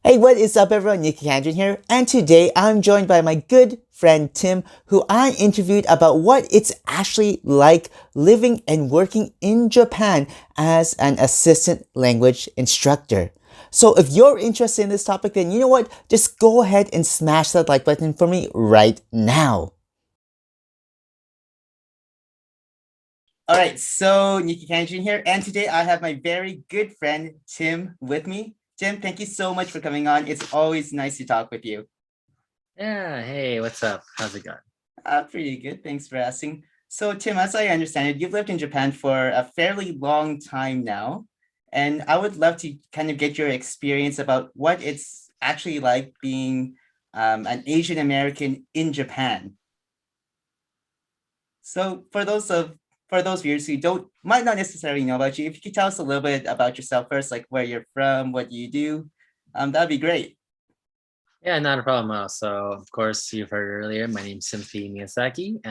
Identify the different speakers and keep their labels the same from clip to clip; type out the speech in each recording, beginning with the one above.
Speaker 1: Hey, what is up everyone? Nikki Candron here, and today I'm joined by my good friend Tim, who I interviewed about what it's actually like living and working in Japan as an assistant language instructor. So if you're interested in this topic, then you know what? Just go ahead and smash that like button for me right now. Alright, so Nikki Candron here, and today I have my very good friend Tim with me. Tim, thank you so much for coming on. It's always nice to talk with you.
Speaker 2: Yeah, hey, what's up? How's it going?
Speaker 1: Pretty good. Thanks for asking. So, Tim, as I understand it, you've lived in Japan for a fairly long time now, and I would love to kind of get your experience about what it's actually like being an Asian American in Japan. So, for those viewers who don't might not necessarily know about you, if you could tell us a little bit about yourself first, like where you're from, what you do, that'd be great.
Speaker 2: Yeah, not a problem at all. So, of course, you've heard earlier, my name's Symphony Miyazaki.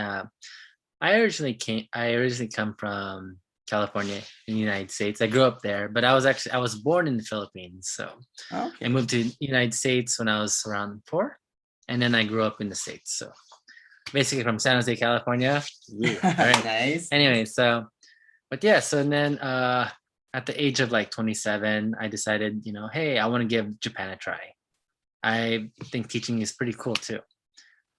Speaker 2: I originally come from California in the United States. I grew up there, but I was born in the Philippines. So I
Speaker 1: Okay.
Speaker 2: moved to the United States when I was around 4, and then I grew up in the States. So basically from San Jose, California. Yeah, all right.
Speaker 1: Nice,
Speaker 2: Anyway,
Speaker 1: nice.
Speaker 2: so but yeah, so then at the age of like 27, I decided, hey, I want to give Japan a try. I think teaching is pretty cool too.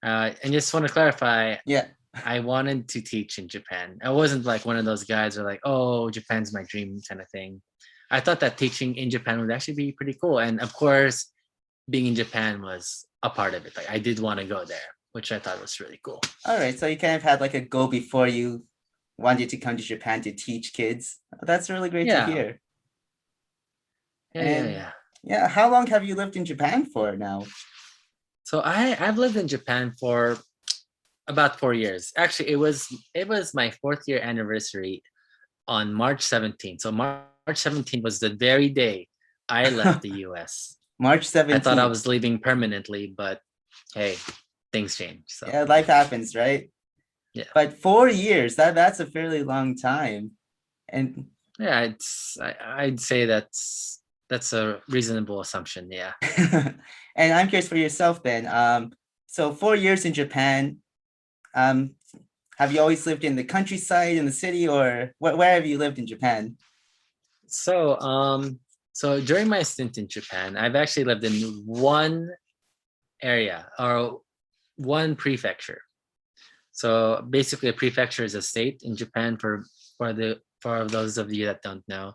Speaker 2: And just want to clarify,
Speaker 1: Yeah.
Speaker 2: I wanted to teach in Japan. I wasn't like one of those guys who are like, oh, Japan's my dream kind of thing. I thought that teaching in Japan would actually be pretty cool. And of course, being in Japan was a part of it. Like I did want to go there, which I thought was really cool.
Speaker 1: All right, so you kind of had like a goal before you wanted to come to Japan to teach kids. That's really great to
Speaker 2: Yeah.
Speaker 1: hear.
Speaker 2: Yeah, yeah,
Speaker 1: And
Speaker 2: yeah.
Speaker 1: yeah, how long have you lived in Japan for now?
Speaker 2: So I've lived in Japan for about 4 years. Actually, it was my 4th year anniversary on March 17th. So March 17th was the very day I left the US.
Speaker 1: March
Speaker 2: I thought I
Speaker 1: 17th.
Speaker 2: was leaving permanently, but hey, things change. So
Speaker 1: Yeah, life happens, right?
Speaker 2: yeah.
Speaker 1: But 4 years, that's a fairly long time. And
Speaker 2: Yeah, I'd say that's a reasonable assumption. Yeah.
Speaker 1: and I'm curious for yourself then. So 4 years in Japan, um, have you always lived in the countryside, in the city, or where have you lived in Japan?
Speaker 2: So so during my stint in Japan, I've actually lived in one area or one prefecture. So basically, a prefecture is a state in Japan for those of you that don't know,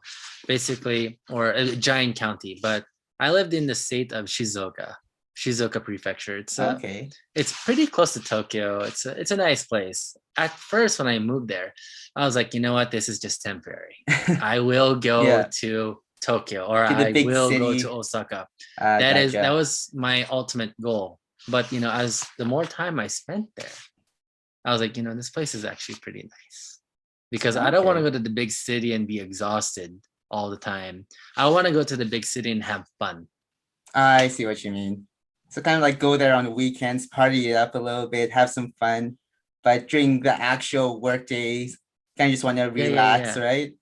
Speaker 2: basically, or a giant county. But I lived in the state of Shizuoka Prefecture.
Speaker 1: Okay.
Speaker 2: It's pretty close to Tokyo. It's a nice place. At first, when I moved there, I was like, you know what, this is just temporary. I will go
Speaker 1: Yeah,
Speaker 2: to Tokyo or
Speaker 1: to the
Speaker 2: I
Speaker 1: big
Speaker 2: will go to
Speaker 1: city.
Speaker 2: Osaka. That
Speaker 1: Gotcha.
Speaker 2: was my ultimate goal. But as the more time I spent there, I was like, this place is actually pretty nice because I don't want to
Speaker 1: Okay.
Speaker 2: go to the big city and be exhausted all the time. I want to go to the big city and have fun.
Speaker 1: I see what you mean. So kind of like go there on the weekends, party it up a little bit, have some fun. But during the actual work days, kind of just want to
Speaker 2: Yeah, yeah,
Speaker 1: relax,
Speaker 2: yeah.
Speaker 1: right?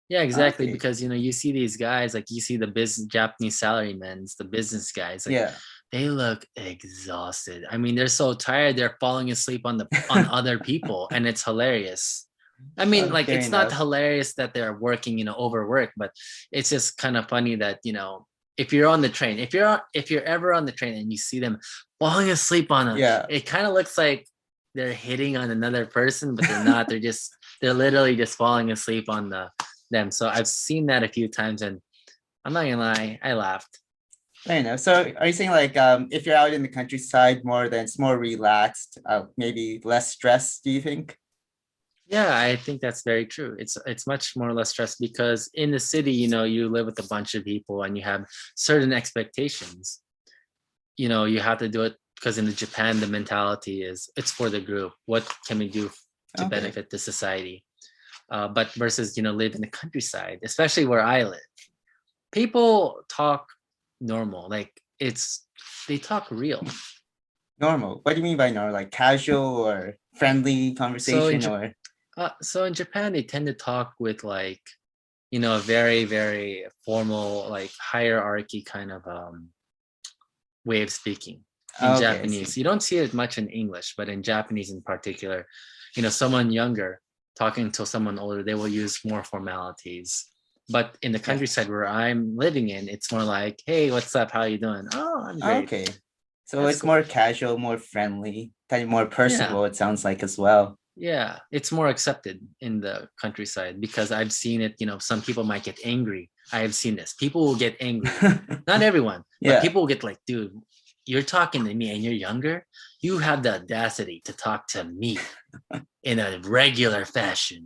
Speaker 2: Yeah, exactly.
Speaker 1: Okay.
Speaker 2: Because you see these guys, like you see the business Japanese salarymen, the business guys, like
Speaker 1: Yeah.
Speaker 2: they look exhausted. I mean, they're so tired, they're falling asleep on other people, and it's hilarious. I mean, like
Speaker 1: Fair
Speaker 2: it's not
Speaker 1: enough.
Speaker 2: hilarious that they're working, overwork, but it's just kind of funny that, if you're on the train, if you're ever on the train and you see them falling asleep on
Speaker 1: Yeah.
Speaker 2: it kind of looks like they're hitting on another person, but they're not. They're literally just falling asleep on them. So I've seen that a few times, and I'm not gonna lie, I laughed.
Speaker 1: Fair enough. So are you saying like if you're out in the countryside more, then it's more relaxed, maybe less stress, do you think?
Speaker 2: Yeah, I think that's very true. It's much more or less stress because in the city, you live with a bunch of people and you have certain expectations. You have to do it because in the Japan, the mentality is it's for the group. What can we do to
Speaker 1: Okay.
Speaker 2: benefit the society? But versus live in the countryside, especially where I live, people talk normal. Like they talk real.
Speaker 1: Normal. What do you mean by normal? Like casual or friendly
Speaker 2: So in
Speaker 1: conversation
Speaker 2: Japan,
Speaker 1: or
Speaker 2: so in Japan, they tend to talk with like a very very formal like hierarchy kind of way of speaking in
Speaker 1: Okay, I see.
Speaker 2: Japanese. You don't see it much in English, but in Japanese in particular, someone younger talking to someone older, they will use more formalities. But in the
Speaker 1: Yeah.
Speaker 2: countryside where I'm living in, it's more like, hey, what's up? How you doing? Oh, I'm great.
Speaker 1: Okay. So
Speaker 2: That's
Speaker 1: it's
Speaker 2: cool.
Speaker 1: more casual, more friendly, kind of more
Speaker 2: Yeah.
Speaker 1: personable, it sounds like as well.
Speaker 2: Yeah. It's more accepted in the countryside because I've seen it. Some people might get angry. I have seen this. People will get angry. Not everyone, but
Speaker 1: Yeah.
Speaker 2: people will get like, dude, you're talking to me and you're younger. You have the audacity to talk to me in a regular fashion.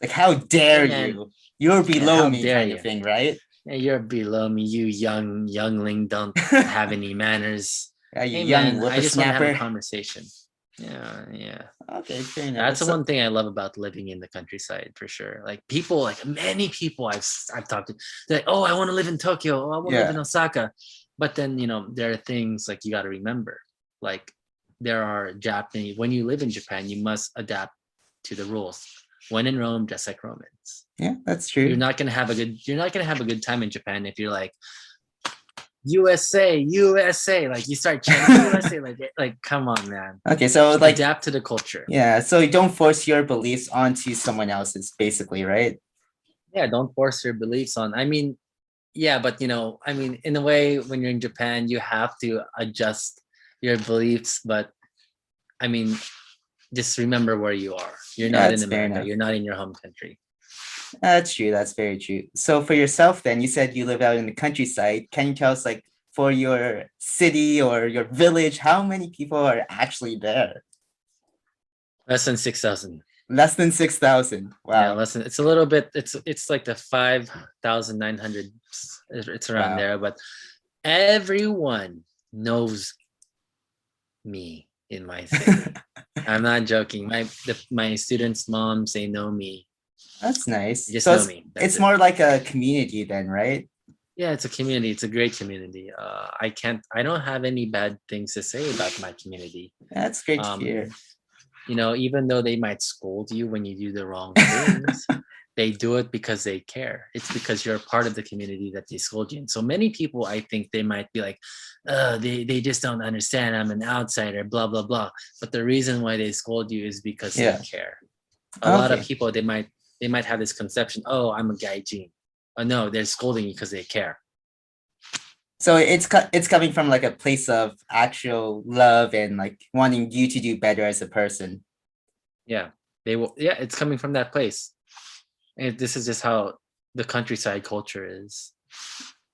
Speaker 1: Like, how
Speaker 2: Hey
Speaker 1: dare
Speaker 2: man,
Speaker 1: you? You're
Speaker 2: yeah,
Speaker 1: below
Speaker 2: how
Speaker 1: me,
Speaker 2: dare
Speaker 1: kind of
Speaker 2: you?
Speaker 1: thing, right?
Speaker 2: Yeah, you're below me, you youngling, don't have any manners.
Speaker 1: Yeah, you
Speaker 2: Hey
Speaker 1: young
Speaker 2: man, I just want to have a
Speaker 1: whippersnapper.
Speaker 2: conversation. Yeah, yeah.
Speaker 1: Okay, fair enough.
Speaker 2: That's
Speaker 1: But
Speaker 2: the
Speaker 1: so,
Speaker 2: one thing I love about living in the countryside for sure. Like people, like many people I've talked to, they're like, oh, I want to live in Tokyo. Oh, I want to live in
Speaker 1: yeah.
Speaker 2: Osaka. But then there are things like you got to remember. Like there are Japanese. When you live in Japan, you must adapt to the rules. When in Rome, just like Romans.
Speaker 1: Yeah, that's
Speaker 2: You're
Speaker 1: true.
Speaker 2: not gonna have a good. You're not gonna have a good time in Japan if you're like USA, USA. Like you start chanting USA. Like come on, man.
Speaker 1: Okay, so like,
Speaker 2: Adapt to the culture.
Speaker 1: yeah, so you don't force your beliefs onto someone else's, basically, right?
Speaker 2: Yeah, don't force your beliefs on. I mean, yeah, but in a way, when you're in Japan, you have to adjust your beliefs. But I mean, just remember where you are. You're
Speaker 1: Yeah,
Speaker 2: not in
Speaker 1: that's fair
Speaker 2: America.
Speaker 1: enough.
Speaker 2: You're not in your home country.
Speaker 1: That's true. That's very true. So for yourself, then, you said you live out in the countryside. Can you tell us, like, for your city or your village, how many people are actually there?
Speaker 2: Less than 6,000.
Speaker 1: Less than 6,000.
Speaker 2: Yeah,
Speaker 1: Wow.
Speaker 2: less than. It's a little bit. It's like the 5,900. It's around
Speaker 1: Wow.
Speaker 2: there, but everyone knows me in my city. I'm not joking. My students' moms, they know me.
Speaker 1: That's
Speaker 2: They
Speaker 1: nice.
Speaker 2: just
Speaker 1: So
Speaker 2: know
Speaker 1: it's
Speaker 2: me. That's
Speaker 1: it's
Speaker 2: it.
Speaker 1: more like a community then, right?
Speaker 2: Yeah, it's a community. It's a great community. I don't have any bad things to say about my community.
Speaker 1: That's great to
Speaker 2: Um,
Speaker 1: hear.
Speaker 2: even though they might scold you when you do the wrong things, they do it because they care. It's because you're a part of the community that they scold you. And so many people, I think they might be like, they just don't understand. I'm an outsider, blah, blah, blah. But the reason why they scold you is because they
Speaker 1: Yeah.
Speaker 2: care. A lot of
Speaker 1: Okay.
Speaker 2: people, they might have this conception, oh, I'm a gaijin. Oh no, they're scolding you because they care.
Speaker 1: So it's coming from like a place of actual love and like wanting you to do better as a person.
Speaker 2: Yeah. They will, yeah, it's coming from that place. And this is just how the countryside culture is.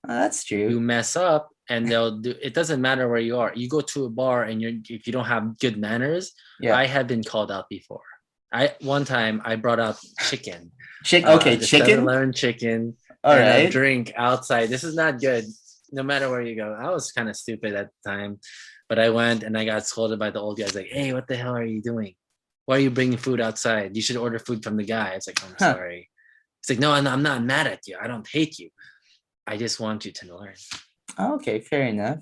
Speaker 1: That's
Speaker 2: You
Speaker 1: true.
Speaker 2: mess up and they'll do it. Doesn't matter where you are. You go to a bar and if you don't have good manners,
Speaker 1: Yeah.
Speaker 2: I have been called out before. I one time I brought out chicken,
Speaker 1: Okay,
Speaker 2: the 7
Speaker 1: chicken.
Speaker 2: Eleven chicken
Speaker 1: All
Speaker 2: and a
Speaker 1: right.
Speaker 2: drink outside. This is not good. No matter where you go. I was kind of stupid at the time, but I went and I got scolded by the old guys like, hey, what the hell are you doing? Why are you bringing food outside? You should order food from the guy. It's like, I'm
Speaker 1: Huh.
Speaker 2: sorry. It's like, no, I'm not mad at you. I don't hate you. I just want you to learn.
Speaker 1: Okay, fair enough.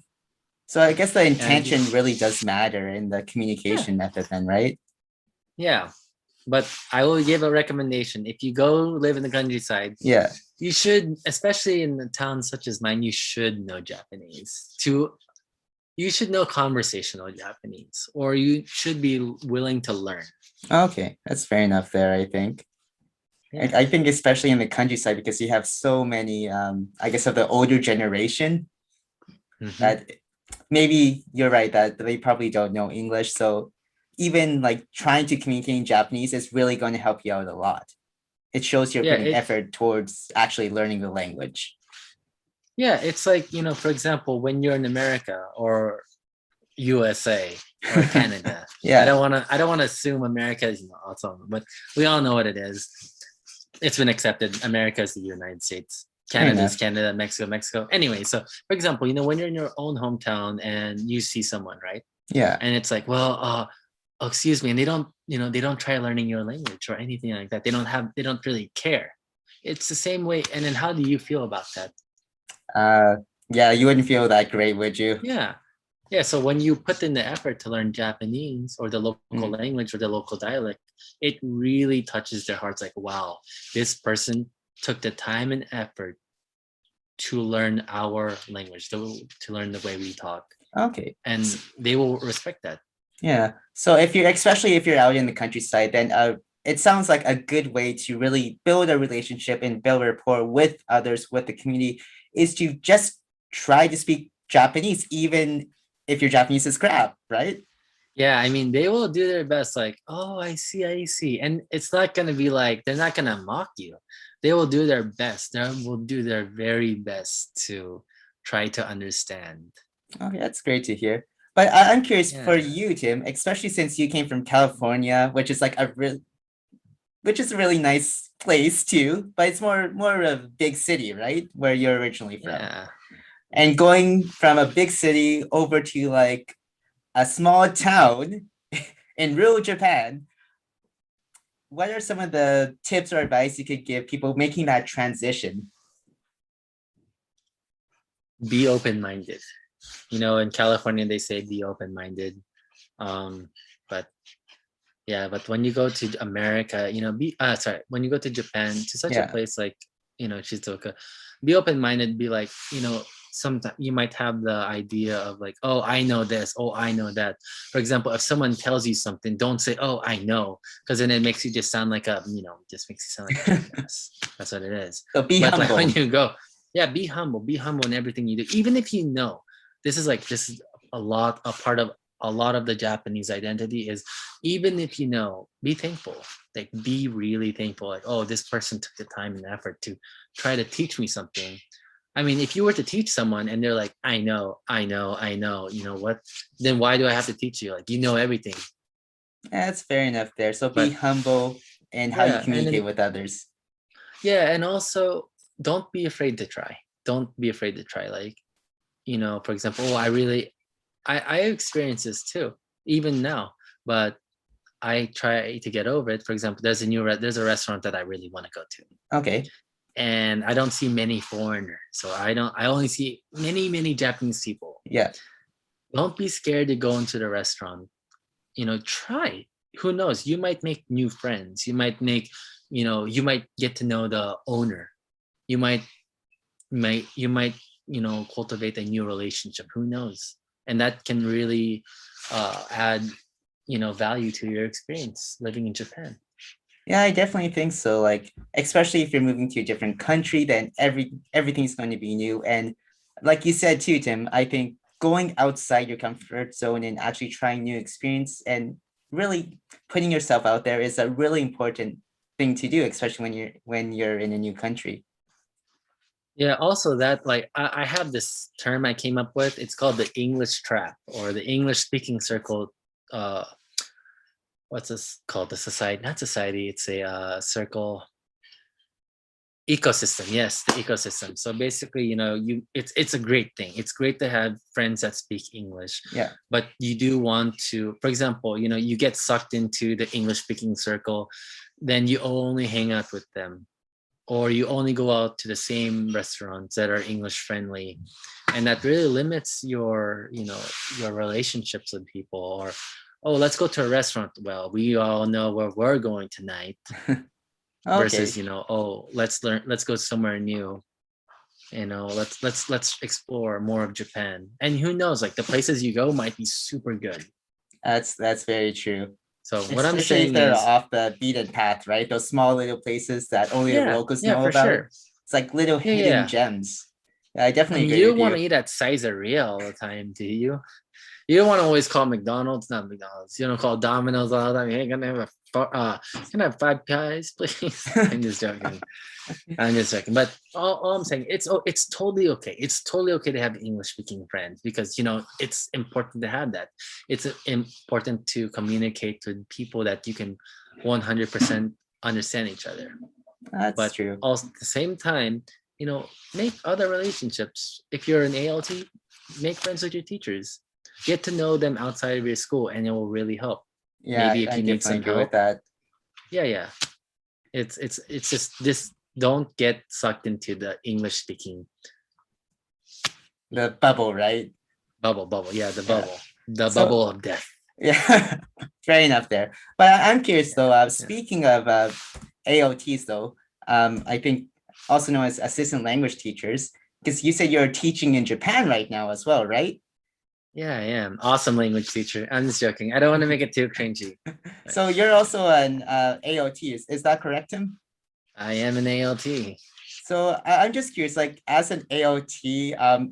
Speaker 1: So I guess the
Speaker 2: And
Speaker 1: intention really does matter in the
Speaker 2: yeah,
Speaker 1: communication method then, right?
Speaker 2: yeah. But I will give a recommendation. If you go live in the countryside,
Speaker 1: Yeah.
Speaker 2: you should, especially in a town such as mine, you should know Japanese. You should know conversational Japanese, or you should be willing to learn.
Speaker 1: Okay, that's fair enough there, I think.
Speaker 2: Yeah.
Speaker 1: I think especially in the countryside because you have so many I guess of the older generation
Speaker 2: Hmm.
Speaker 1: that maybe you're right that they probably don't know English. So even like trying to communicate in Japanese is really going to help you out a lot. It shows you're
Speaker 2: Yeah.
Speaker 1: putting effort towards actually learning the language.
Speaker 2: It's like, for example, when you're in America or USA or Canada. I
Speaker 1: Yeah,
Speaker 2: don't want to. I don't want to assume America is awesome, but we all know what it is. It's been accepted. America is the United States.
Speaker 1: fair
Speaker 2: Canada is
Speaker 1: enough.
Speaker 2: Canada. Mexico, Mexico. Anyway, so for example, when you're in your own hometown and you see someone, right,
Speaker 1: Yeah.
Speaker 2: and it's like, well, oh, excuse me, and they don't try learning your language or anything like that. They don't really care. It's the same way. And then how do you feel about that?
Speaker 1: Uh yeah, you wouldn't feel that great, would you?
Speaker 2: Yeah. Yeah. So when you put in the effort to learn Japanese or the local
Speaker 1: Mm.
Speaker 2: language or the local dialect, it really touches their hearts like, wow, this person took the time and effort to learn our language, to learn the way we talk.
Speaker 1: Okay.
Speaker 2: and they will respect that.
Speaker 1: Yeah. So if you're, especially if you're out in the countryside, then it sounds like a good way to really build a relationship and build rapport with others, with the community, is to just try to speak Japanese, even if your Japanese is crap, right?
Speaker 2: Yeah, I mean, they will do their best, like, oh, I see. And it's not going to be like, they're not going to mock you. They will do their best. They will do their very best to try to understand.
Speaker 1: Okay, that's great to hear. But I'm curious for
Speaker 2: Yeah.
Speaker 1: you, Tim, especially since you came from California, which is like which is a really nice place too, but it's more of a big city, right? Where you're originally from.
Speaker 2: Yeah.
Speaker 1: And going from a big city over to like a small town in rural Japan, what are some of the tips or advice you could give people making that transition?
Speaker 2: Be open minded. You know, in California, they say be open minded. But yeah, but when you go to America, you know, when you go to Japan, to such a
Speaker 1: Yeah.
Speaker 2: place like, you know, Shizuoka, be open minded, be like, you know, sometimes you might have the idea of like, oh, I know this, oh, I know that. For example, if someone tells you something, don't say, oh, I know, because then it makes you just sound like a, you know, just makes you sound like a jackass. That's what it is.
Speaker 1: So be
Speaker 2: But like when
Speaker 1: humble.
Speaker 2: you go, yeah, be humble in everything you do, even if you know. This is a part of a lot of the Japanese identity is, even if you know, be thankful. Like be really thankful. Like, oh, this person took the time and effort to try to teach me something. I mean, if you were to teach someone and they're like, I know, you know what? Then why do I have to teach you? Like, you know everything.
Speaker 1: That's fair enough there. So be
Speaker 2: But
Speaker 1: humble in how you
Speaker 2: yeah, and
Speaker 1: communicate
Speaker 2: then
Speaker 1: with others.
Speaker 2: yeah, and also don't be afraid to try. Don't be afraid to try. Like, you know, for example, oh, I experience this too, even now. But I try to get over it. For example, there's a restaurant that I really want to go to,
Speaker 1: Okay.
Speaker 2: and I don't see many foreigners, so I only see many Japanese people.
Speaker 1: Yeah.
Speaker 2: Don't be scared to go into the restaurant. You know, try. Who knows? You might make new friends. You might get to know the owner. You might you know, cultivate a new relationship. Who knows? And that can really add, you know, value to your experience living in Japan.
Speaker 1: Yeah, I definitely think so. Like, especially if you're moving to a different country, then everything's going to be new. And like you said too, Tim, I think going outside your comfort zone and actually trying new experience and really putting yourself out there is a really important thing to do, especially when you're in a new country.
Speaker 2: Yeah, also that, like, I have this term I came up with. It's called the English trap, or the English speaking circle. Uh, what's this called? The society, not society. It's a circle ecosystem. Yes, the ecosystem. So basically, you know, it's a great thing. It's great to have friends that speak English,
Speaker 1: Yeah.
Speaker 2: but you do want to, for example, you know, you get sucked into the English speaking circle, then you only hang out with them, or you only go out to the same restaurants that are English friendly, and that really limits your, you know, your relationships with people. Or, oh, let's go to a restaurant, well, we all know where we're going tonight, versus,
Speaker 1: Okay.
Speaker 2: you know, oh, let's go somewhere new, you know, let's explore more of Japan. And who knows, like the places you go might be super good.
Speaker 1: That's very true.
Speaker 2: So what I'm
Speaker 1: Especially if
Speaker 2: saying
Speaker 1: they're
Speaker 2: is,
Speaker 1: off the beaten path, right? Those small little places that only the locals
Speaker 2: yeah,
Speaker 1: know
Speaker 2: for
Speaker 1: about.
Speaker 2: sure.
Speaker 1: It's like little
Speaker 2: Yeah,
Speaker 1: hidden
Speaker 2: yeah.
Speaker 1: gems. Yeah, I
Speaker 2: I
Speaker 1: definitely
Speaker 2: mean,
Speaker 1: agree
Speaker 2: you
Speaker 1: with
Speaker 2: don't want
Speaker 1: you.
Speaker 2: to eat at Caesarea all the time, do you? You don't want to always call McDonald's, not McDonald's. You don't call Domino's all the time. Hey, can I have 5 pies, please? I'm just joking. I'm just joking. But all I'm saying, it's totally okay. It's totally okay to have English speaking friends, because you know it's important to have that. It's important to communicate with people that you can 100% understand each other.
Speaker 1: That's
Speaker 2: But
Speaker 1: true.
Speaker 2: also at the same time, you know, make other relationships. If you're an ALT, make friends with your teachers. Get to know them outside of your school, and it will really help.
Speaker 1: Yeah,
Speaker 2: Maybe if
Speaker 1: I
Speaker 2: you need
Speaker 1: definitely
Speaker 2: some
Speaker 1: agree with
Speaker 2: help,
Speaker 1: that.
Speaker 2: yeah. It's just this. Don't get sucked into the English speaking
Speaker 1: The bubble, right?
Speaker 2: bubble. Yeah,
Speaker 1: Yeah.
Speaker 2: the
Speaker 1: So
Speaker 2: bubble of death.
Speaker 1: yeah, fair enough there. But I'm curious though,
Speaker 2: Yeah.
Speaker 1: speaking of AOTs though, I think also known as assistant language teachers, because you said you're teaching in Japan right now as well, right?
Speaker 2: Yeah, I am. Awesome language teacher. I'm just joking. I don't want to make it too cringy. But
Speaker 1: So you're also an AOT, is that correct, Tim?
Speaker 2: I am an ALT.
Speaker 1: So I'm just curious, like as an AOT,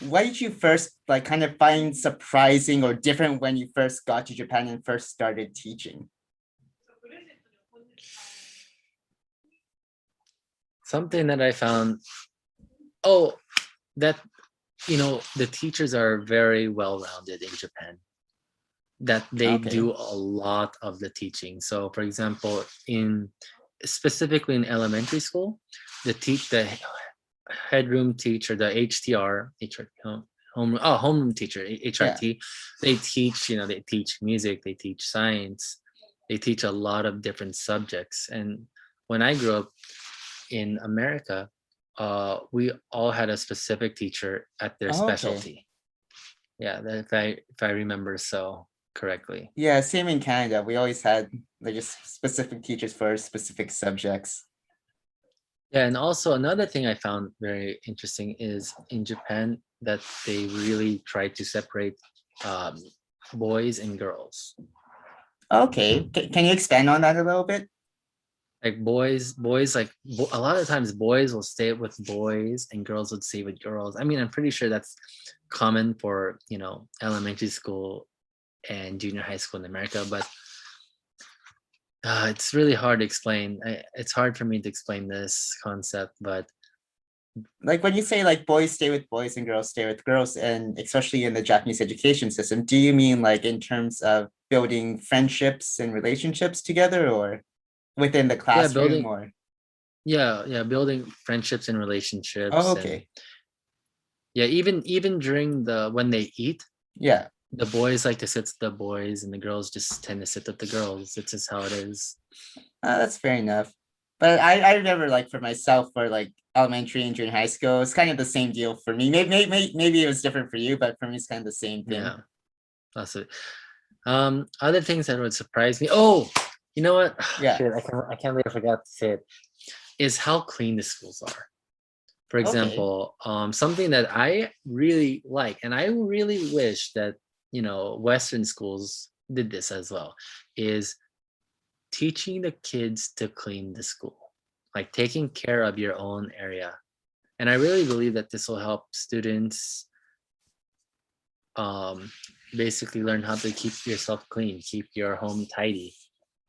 Speaker 1: what did you first like kind of find surprising or different when you first got to Japan and first started teaching?
Speaker 2: Something that I found, oh, that, the teachers are very well rounded in Japan, that they
Speaker 1: Okay.
Speaker 2: do a lot of the teaching. So, for example, in specifically in elementary school, the headroom teacher, the HTR, homeroom teacher,
Speaker 1: Yeah.
Speaker 2: HRT, they teach, they teach music, they teach science, they teach a lot of different subjects. And when I grew up in America, we all had a specific teacher at their
Speaker 1: Oh, okay.
Speaker 2: specialty. Yeah, if I remember so correctly.
Speaker 1: Yeah, same in Canada. We always had like just specific teachers for specific subjects.
Speaker 2: Yeah, and also another thing I found very interesting is in Japan that they really try to separate um, boys and girls.
Speaker 1: Okay. Can you expand on that a little bit?
Speaker 2: Like boys, like a lot of times boys will stay with boys and girls would stay with girls. I mean, I'm pretty sure that's common for elementary school and junior high school in America, but it's really hard to explain. It's hard for me to explain this concept, but
Speaker 1: Like when you say like boys stay with boys and girls stay with girls, and especially in the Japanese education system, do you mean like in terms of building friendships and relationships together or within the
Speaker 2: yeah,
Speaker 1: classroom or?
Speaker 2: building friendships and
Speaker 1: Oh,
Speaker 2: relationships, and
Speaker 1: okay.
Speaker 2: yeah, even during the when they eat,
Speaker 1: Yeah.
Speaker 2: the boys like to sit with the boys and the girls just tend to sit with the girls. It's just how it is.
Speaker 1: That's fair enough. But I remember like for myself for like elementary and junior high school, it's kind of the same deal for me. Maybe it was different for you, but for me it's kind of the same thing.
Speaker 2: Yeah, that's it. Other things that would surprise me. Oh, you know what?
Speaker 1: Yeah.
Speaker 2: Shit, I can't believe I forgot to say it. Is how clean the schools are. For
Speaker 1: Okay.
Speaker 2: example, something that I really like, and I really wish that Western schools did this as well, is teaching the kids to clean the school, like taking care of your own area. And I really believe that this will help students um, basically learn how to keep yourself clean, keep your home tidy.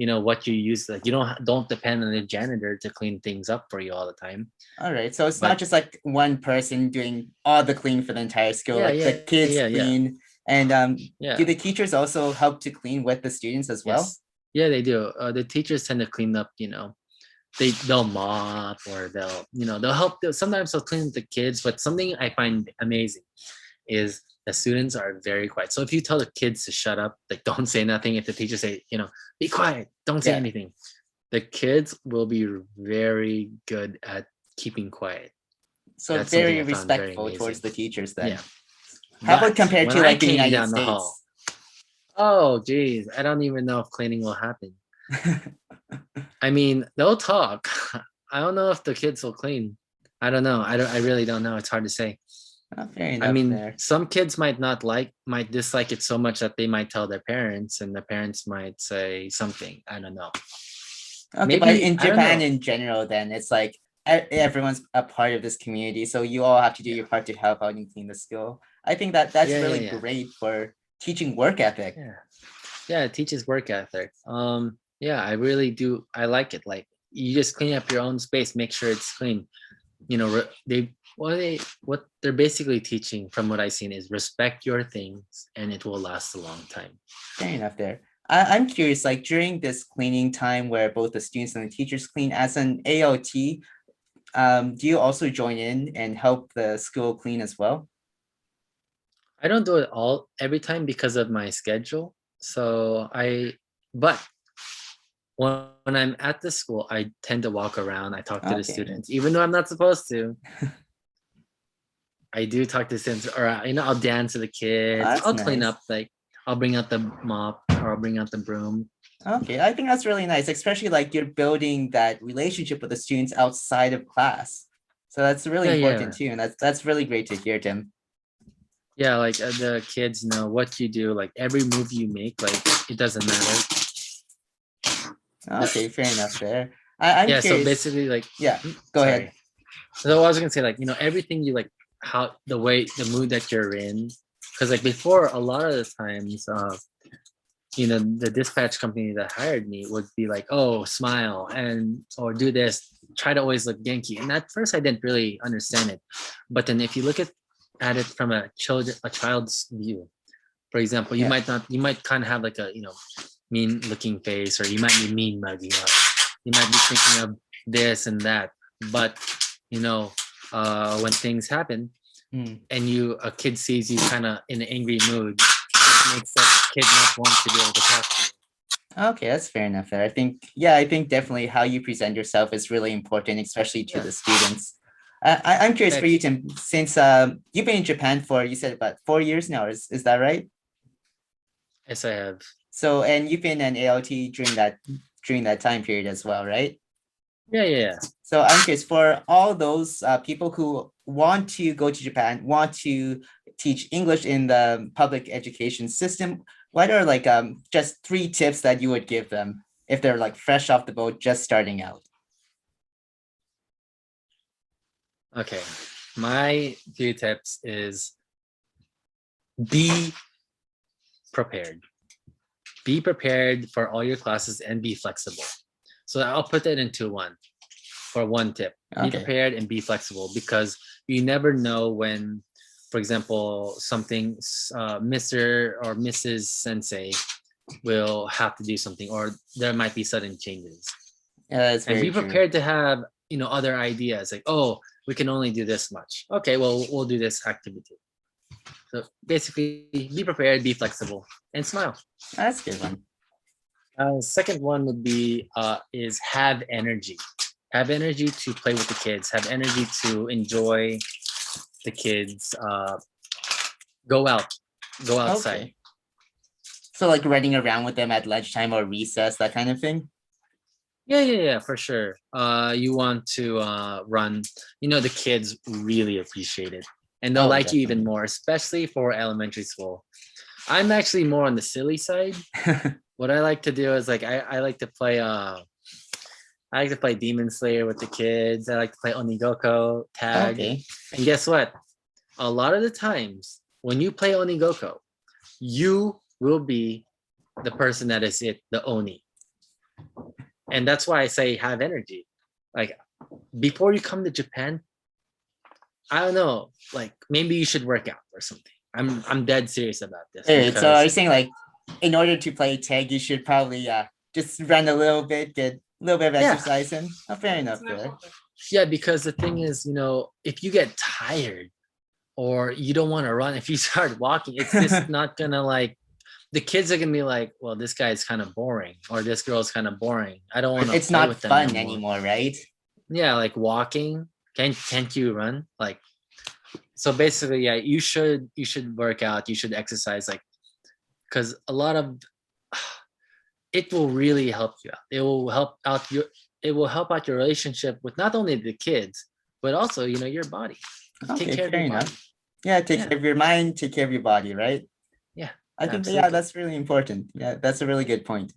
Speaker 2: What you use, like you don't depend on a janitor to clean things up for you all the time.
Speaker 1: All right. So it's not
Speaker 2: But
Speaker 1: just like one person doing all the cleaning for the entire school,
Speaker 2: yeah,
Speaker 1: like the
Speaker 2: yeah,
Speaker 1: kids
Speaker 2: yeah, yeah,
Speaker 1: clean. And do
Speaker 2: yeah.
Speaker 1: the teachers also help to clean with the students as well?
Speaker 2: Yes. Yeah, they do. The teachers tend to clean up, they'll mop or they'll help. Sometimes they'll clean with the kids, but something I find amazing is the students are very quiet. So if you tell the kids to shut up, like don't say nothing, if the teacher say, be quiet, don't say
Speaker 1: Yeah.
Speaker 2: anything, the kids will be very good at keeping quiet.
Speaker 1: So
Speaker 2: That's something
Speaker 1: very
Speaker 2: I found very
Speaker 1: respectful towards
Speaker 2: amazing.
Speaker 1: the teachers
Speaker 2: Yeah.
Speaker 1: then. How about
Speaker 2: But
Speaker 1: compared
Speaker 2: when
Speaker 1: to
Speaker 2: I
Speaker 1: like the
Speaker 2: came
Speaker 1: United
Speaker 2: down the hall,
Speaker 1: States?
Speaker 2: oh geez, I don't even know if cleaning will happen. I mean, they'll talk. I don't know if the kids will clean. I don't know. I really don't know. It's hard to say.
Speaker 1: Fair
Speaker 2: I
Speaker 1: enough
Speaker 2: mean,
Speaker 1: there.
Speaker 2: some kids might dislike it so much that they might tell their parents, and the parents might say something. I don't know.
Speaker 1: Okay, but
Speaker 2: Maybe
Speaker 1: in
Speaker 2: I don't
Speaker 1: Japan
Speaker 2: know.
Speaker 1: in general, then it's like everyone's a part of this community, so you all have to do
Speaker 2: Yeah,
Speaker 1: your part to help out and clean the school. I think that that's
Speaker 2: yeah, yeah,
Speaker 1: really
Speaker 2: yeah,
Speaker 1: great for teaching work ethic.
Speaker 2: yeah, yeah. It teaches work ethic. Yeah, I really do. I like it. Like you just clean up your own space, make sure it's clean. What they're basically teaching, from what I've seen, is respect your things, and it will last a long time.
Speaker 1: Fair enough there. I'm curious, like during this cleaning time where both the students and the teachers clean, as an AOT, do you also join in and help the school clean as well?
Speaker 2: I don't do it all every time because of my schedule. But when I'm at the school, I tend to walk around. I talk to the
Speaker 1: Okay.
Speaker 2: students, even though I'm not supposed to. I do talk to students, or I'll dance to the kids.
Speaker 1: That's
Speaker 2: I'll clean
Speaker 1: nice.
Speaker 2: up, like I'll bring out the mop or I'll bring out the broom.
Speaker 1: Okay, I think that's really nice, especially like you're building that relationship with the students outside of class. So that's really
Speaker 2: Yeah,
Speaker 1: important
Speaker 2: yeah,
Speaker 1: too, and that's really great to hear, Tim.
Speaker 2: Yeah, like the kids know what you do, like every move you make, like it doesn't matter.
Speaker 1: Okay, fair enough there. I'm
Speaker 2: Yeah, so
Speaker 1: curious.
Speaker 2: basically like
Speaker 1: Yeah, go ahead.
Speaker 2: sorry. So I was gonna say like, everything you like, how the way the mood that you're in. Because like before a lot of the times the dispatch company that hired me would be like, oh, smile and or do this, try to always look Genki. And at first I didn't really understand it. But then if you look at it from a child's view, for example,
Speaker 1: Yeah.
Speaker 2: you might kind of have like a mean looking face, or you might be mean mugging up. You might be thinking of this and that. But you know, when things happen
Speaker 1: Hmm.
Speaker 2: and a kid sees you kind of in an angry mood, it makes that kid not want to be able to talk to you.
Speaker 1: Okay, that's fair enough there. I think, yeah, I think definitely how you present yourself is really important, especially to
Speaker 2: Yeah.
Speaker 1: the students. I'm curious for
Speaker 2: Heck,
Speaker 1: you, Tim, since you've been in Japan for, you said about 4 years now, is that right?
Speaker 2: yes, I have.
Speaker 1: So, and you've been an ALT during that time period as well, right?
Speaker 2: Yeah, yeah, yeah.
Speaker 1: So I'm curious for all those people who want to go to Japan, want to teach English in the public education system, what are like just 3 tips that you would give them if they're like fresh off the boat, just starting out?
Speaker 2: Okay. My 3 tips is be prepared. Be prepared for all your classes and be flexible. So I'll put that into one for one tip. Be
Speaker 1: Okay.
Speaker 2: prepared and be flexible, because you never know when, for example, something Mr. or Mrs. Sensei will have to do something, or there might be sudden changes.
Speaker 1: Yeah, that's
Speaker 2: And
Speaker 1: very
Speaker 2: be
Speaker 1: true.
Speaker 2: prepared to have other ideas, like, oh, we can only do this much. Okay, well, we'll do this activity. So basically, be prepared, be flexible, and smile.
Speaker 1: That's a good one.
Speaker 2: Second one would be is have energy. Have energy to play with the kids. Have energy to enjoy the kids. Go out. Go outside.
Speaker 1: Okay. So like running around with them at lunchtime or recess, that kind of thing.
Speaker 2: Yeah, yeah, yeah, for sure. You want to run. The kids really appreciate it, and they'll
Speaker 1: Oh,
Speaker 2: like you even
Speaker 1: definitely.
Speaker 2: more, especially for elementary school. I'm actually more on the silly side. What I like to do is like I like to play I like to play Demon Slayer with the kids. I like to play Onigoko, tag.
Speaker 1: Okay.
Speaker 2: And guess what? A lot of the times when you play Onigoko, you will be the person that is the Oni. And that's why I say have energy. Like before you come to Japan, I don't know, like maybe you should work out or something. I'm dead serious about this
Speaker 1: Alright, so are
Speaker 2: because
Speaker 1: you saying like in order to play tag, you should probably just run a little bit, get a little bit of
Speaker 2: yeah,
Speaker 1: exercise in? Oh, fair enough there.
Speaker 2: yeah, because the thing is, if you get tired or you don't want to run, if you start walking, it's just not gonna like the kids are gonna be like, well, this guy's kind of boring, or this girl's kind of boring. I don't want to
Speaker 1: It's
Speaker 2: play
Speaker 1: not
Speaker 2: with them no
Speaker 1: fun
Speaker 2: more.
Speaker 1: anymore, right?
Speaker 2: Yeah, like walking. Can't you run? Like so basically, yeah, you should work out, you should exercise, like because a lot of it will really help you out. It will help out your relationship with not only the kids, but also, your body. Take
Speaker 1: Okay,
Speaker 2: care of
Speaker 1: fair
Speaker 2: your body.
Speaker 1: enough. Yeah, take
Speaker 2: Yeah.
Speaker 1: care of your mind, take care of your body, right?
Speaker 2: Yeah.
Speaker 1: I think that, yeah,
Speaker 2: Absolutely.
Speaker 1: that's really important. Yeah, that's a really good point.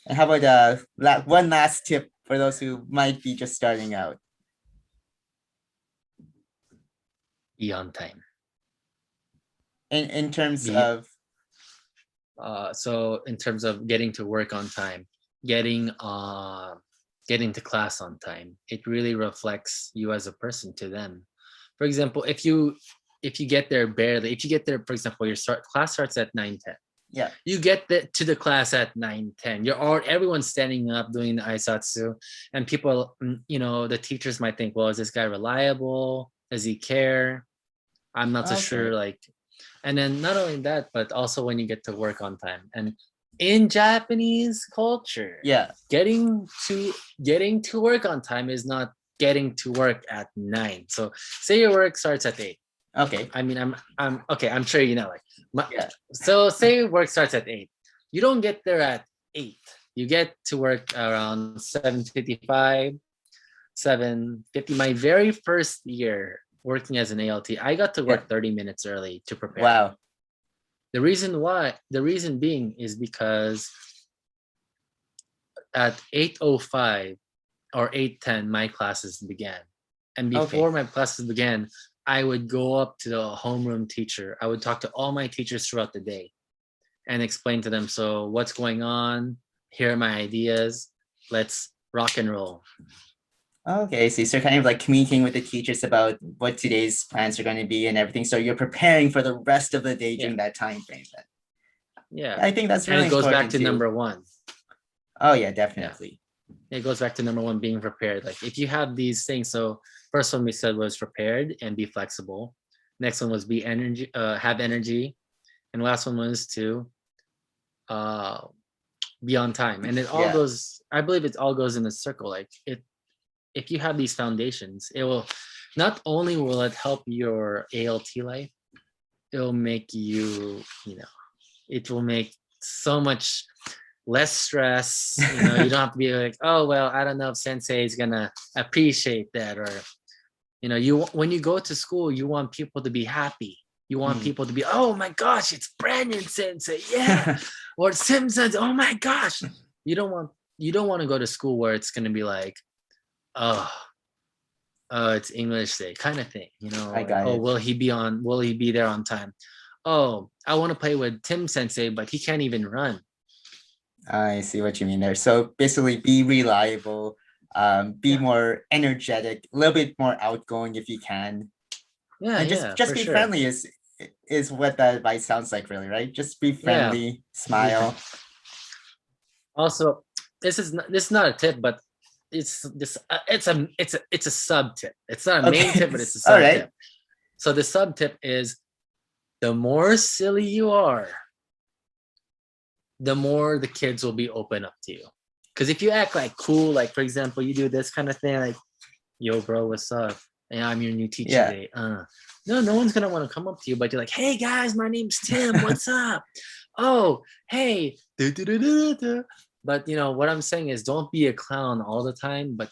Speaker 1: And how about one last tip for those who might be just starting out
Speaker 2: Be on time.
Speaker 1: in terms
Speaker 2: Be
Speaker 1: of
Speaker 2: so in terms of getting to work on time, getting getting to class on time, it really reflects you as a person to them. For example, if you get there barely, if you get there, for example, class starts at 9:10.
Speaker 1: yeah.
Speaker 2: You get to the class at 9:10. You're all everyone's standing up doing the aisatsu, and people, the teachers might think, well, is this guy reliable? Does he care? I'm not so sure.
Speaker 1: Okay.
Speaker 2: Like, and then not only that, but also when you get to work on time. And in Japanese culture,
Speaker 1: Yeah.
Speaker 2: getting to work on time is not getting to work at 9. So say your work starts at 8.
Speaker 1: Okay.
Speaker 2: I mean, I'm okay. I'm sure like
Speaker 1: Yeah.
Speaker 2: so say work starts at 8. You don't get there at 8. You get to work around 7:55, 7:50. My very first year working as an ALT, I got to
Speaker 1: Yeah.
Speaker 2: work 30 minutes early to prepare.
Speaker 1: Wow.
Speaker 2: The reason being is because at 8:05 or 8:10 my classes began. And before
Speaker 1: Okay.
Speaker 2: my classes began, I would go up to the homeroom teacher. I would talk to all my teachers throughout the day and explain to them, so what's going on? Here are my ideas. Let's rock and roll.
Speaker 1: Okay, so you're kind of like communicating with the teachers about what today's plans are going to be and everything. So you're preparing for the rest of the day during
Speaker 2: Yeah.
Speaker 1: that time frame then.
Speaker 2: Yeah.
Speaker 1: I think that's
Speaker 2: And
Speaker 1: really
Speaker 2: it goes back
Speaker 1: important
Speaker 2: to
Speaker 1: too.
Speaker 2: number one.
Speaker 1: Oh yeah,
Speaker 2: Yeah.
Speaker 1: definitely.
Speaker 2: It goes back to number one, being prepared. Like if you have these things, so first one we said was prepared and be flexible. Next one was have energy. And last one was to uh be on time. And it all
Speaker 1: Yeah.
Speaker 2: goes, I believe it all goes in a circle. Like if you have these foundations, it will not only will it help your ALT life, it'll make you, it will make so much less stress. You don't have to be like, oh well, I don't know if sensei is gonna appreciate that, or when you go to school, you want people to be happy. You want
Speaker 1: Mm.
Speaker 2: people to be, oh my gosh, it's Brandon Sensei, yeah, or Sim Sensei, oh my gosh. You don't want to go to school where it's gonna be like, oh, it's English Day kind of thing.
Speaker 1: I
Speaker 2: Like,
Speaker 1: got
Speaker 2: oh,
Speaker 1: it.
Speaker 2: will he be there on time? Oh, I want to play with Tim Sensei, but he can't even run.
Speaker 1: I see what you mean there. So basically be reliable, be
Speaker 2: Yeah.
Speaker 1: more energetic, a little bit more outgoing if you can.
Speaker 2: Yeah,
Speaker 1: And
Speaker 2: yeah,
Speaker 1: just
Speaker 2: for
Speaker 1: be
Speaker 2: sure.
Speaker 1: friendly is what that advice sounds like, really, right? Just be
Speaker 2: Yeah.
Speaker 1: friendly, smile.
Speaker 2: Also, this is not a tip, but it's a sub tip. It's not a main
Speaker 1: Okay.
Speaker 2: tip, but it's a
Speaker 1: All
Speaker 2: sub
Speaker 1: right.
Speaker 2: tip. So the sub tip is, the more silly you are, the more the kids will be open up to you. Because if you act like cool, like for example, you do this kind of thing, like, yo, bro, what's up? And I'm your new teacher
Speaker 1: Yeah.
Speaker 2: today. No one's gonna want to come up to you, but you're like, hey guys, my name's Tim. What's up? Oh, hey. But what I'm saying is, don't be a clown all the time, but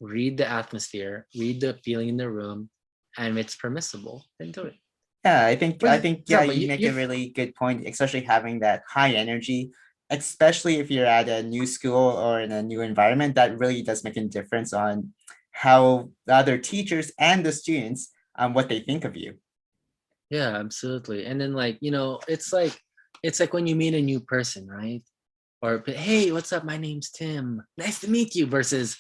Speaker 2: read the atmosphere, read the feeling in the room, and if it's permissible, then do it.
Speaker 1: Yeah,
Speaker 2: For
Speaker 1: I think yeah,
Speaker 2: example,
Speaker 1: you make a really good point, especially having that high energy, especially if you're at a new school or in a new environment, that really does make a difference on how the other teachers and the students what they think of you.
Speaker 2: yeah, absolutely. And then it's like when you meet a new person, right? Or hey, what's up? My name's Tim. Nice to meet you. Versus,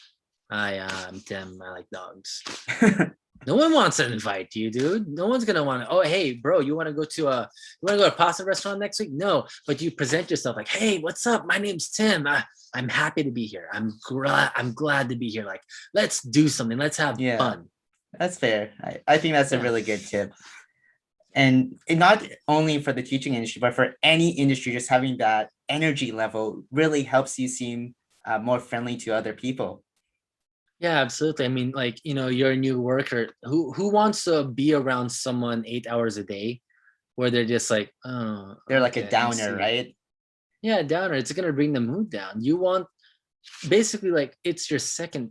Speaker 2: hi, I'm Tim. I like dogs. No one wants to invite you, dude. No one's gonna want to. Oh, hey, bro, you want to go to a pasta restaurant next week? No, but you present yourself like, hey, what's up? My name's Tim. I'm happy to be here. I'm glad to be here. Like, let's do something. Let's have
Speaker 1: Yeah,
Speaker 2: fun.
Speaker 1: that's fair. I think that's a
Speaker 2: Yeah.
Speaker 1: really good tip. And not only for the teaching industry, but for any industry, just having that energy level really helps you seem more friendly to other people.
Speaker 2: Yeah, absolutely. I mean, like, you're a new worker. Who wants to be around someone 8 hours a day where they're just like, oh,
Speaker 1: They're like a
Speaker 2: okay, I
Speaker 1: downer,
Speaker 2: see.
Speaker 1: right?
Speaker 2: Yeah, downer. It's gonna bring the mood down. You want basically, like, it's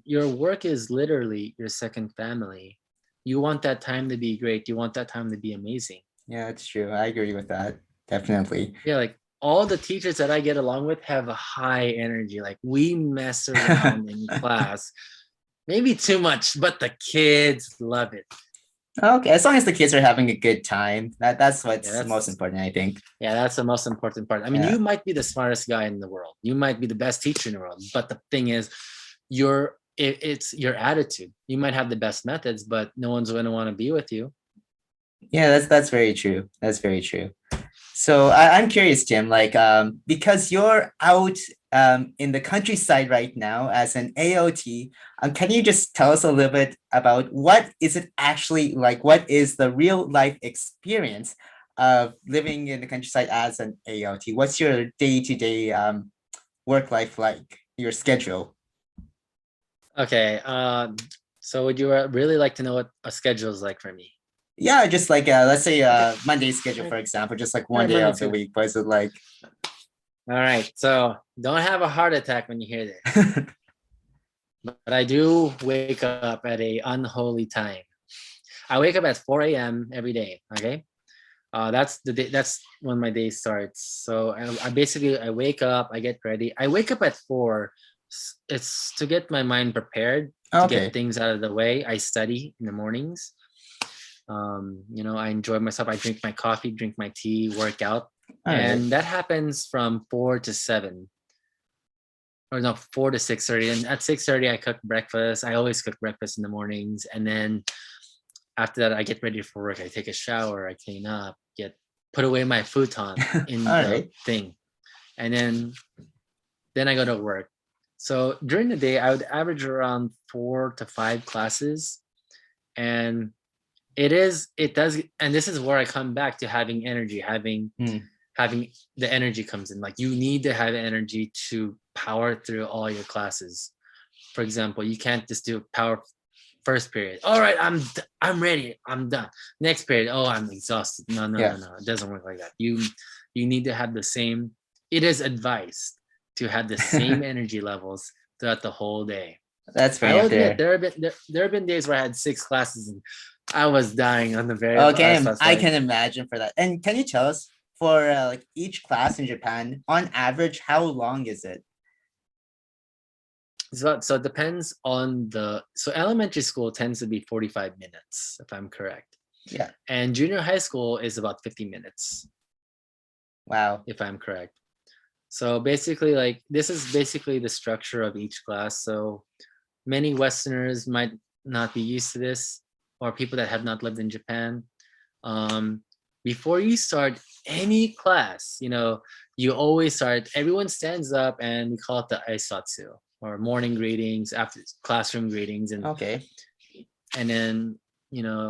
Speaker 2: your work is literally your second family. You want that time to be great. You want that time to be amazing.
Speaker 1: Yeah, it's true. I agree with that. Definitely.
Speaker 2: Yeah, like all the teachers that I get along with have a high energy. Like, we mess around in class, maybe too much, but the kids love it.
Speaker 1: Okay, as long as the kids are having a good time, that's
Speaker 2: Yeah,
Speaker 1: what's most
Speaker 2: that's
Speaker 1: important, I think.
Speaker 2: yeah, that's the most important part. I mean,
Speaker 1: Yeah.
Speaker 2: you might be the smartest guy in the world. You might be the best teacher in the world, but the thing is, it's your attitude. You might have the best methods, but no one's going to want to be with you.
Speaker 1: Yeah, that's very true. That's very true. So I'm curious, Tim, like because you're out in the countryside right now as an AOT, can you just tell us a little bit about what is it actually like? What is the real life experience of living in the countryside as an AOT? What's your day-to-day work life like? Your schedule?
Speaker 2: Okay. So would you really like to know what a schedule is like for me?
Speaker 1: Yeah, just like let's say
Speaker 2: Okay.
Speaker 1: Monday schedule,
Speaker 2: All
Speaker 1: for
Speaker 2: right.
Speaker 1: example, just like
Speaker 2: All
Speaker 1: one
Speaker 2: right,
Speaker 1: day
Speaker 2: Monday
Speaker 1: of the
Speaker 2: too.
Speaker 1: week. What is it like?
Speaker 2: All right. So don't have a heart attack when you hear this, but I do wake up at a unholy time. I wake up at 4 a.m. every day. Okay, that's the day. That's when my day starts. So I basically I wake up, I get ready. I wake up at 4. It's to get my mind prepared to get
Speaker 1: Okay.
Speaker 2: things out of the way. I study in the mornings. I enjoy myself. I drink my coffee, drink my tea, work out,
Speaker 1: All right.
Speaker 2: and that happens from 4 to 7, or no, 4 to 6:30. And at 6:30, I cook breakfast. I always cook breakfast in the mornings, and then after that, I get ready for work. I take a shower, I clean up, get put away my futon in
Speaker 1: All
Speaker 2: the
Speaker 1: right.
Speaker 2: thing, and then I go to work. So during the day, I would average around 4 to 5 classes, and it does, and this is where I come back to having energy,
Speaker 1: Mm,
Speaker 2: having the energy comes in. Like, you need to have energy to power through all your classes. For example, you can't just do power first period. All right, I'm ready. I'm done. Next period. Oh, I'm exhausted. No, no, no,
Speaker 1: yeah,
Speaker 2: no. It doesn't work like that. You need to have the same. It is advised to have the same energy levels throughout the whole day.
Speaker 1: that's fair
Speaker 2: I'll
Speaker 1: enough
Speaker 2: admit
Speaker 1: there.
Speaker 2: there have been days where I had 6 classes and I was dying on the very
Speaker 1: Okay,
Speaker 2: last. I was
Speaker 1: I
Speaker 2: like,
Speaker 1: can imagine for that. And can you tell us for like each class in Japan, on average, how long is it?
Speaker 2: so it depends on so elementary school tends to be 45 minutes, if I'm correct.
Speaker 1: Yeah.
Speaker 2: And junior high school is about 50 minutes,
Speaker 1: Wow.
Speaker 2: if I'm correct. So basically, like, this is basically the structure of each class. So many Westerners might not be used to this, or people that have not lived in Japan. Um, Before you start any class, you always start, everyone stands up and we call it the aisatsu, or morning greetings, after classroom greetings. And
Speaker 1: Okay.
Speaker 2: and then, you know,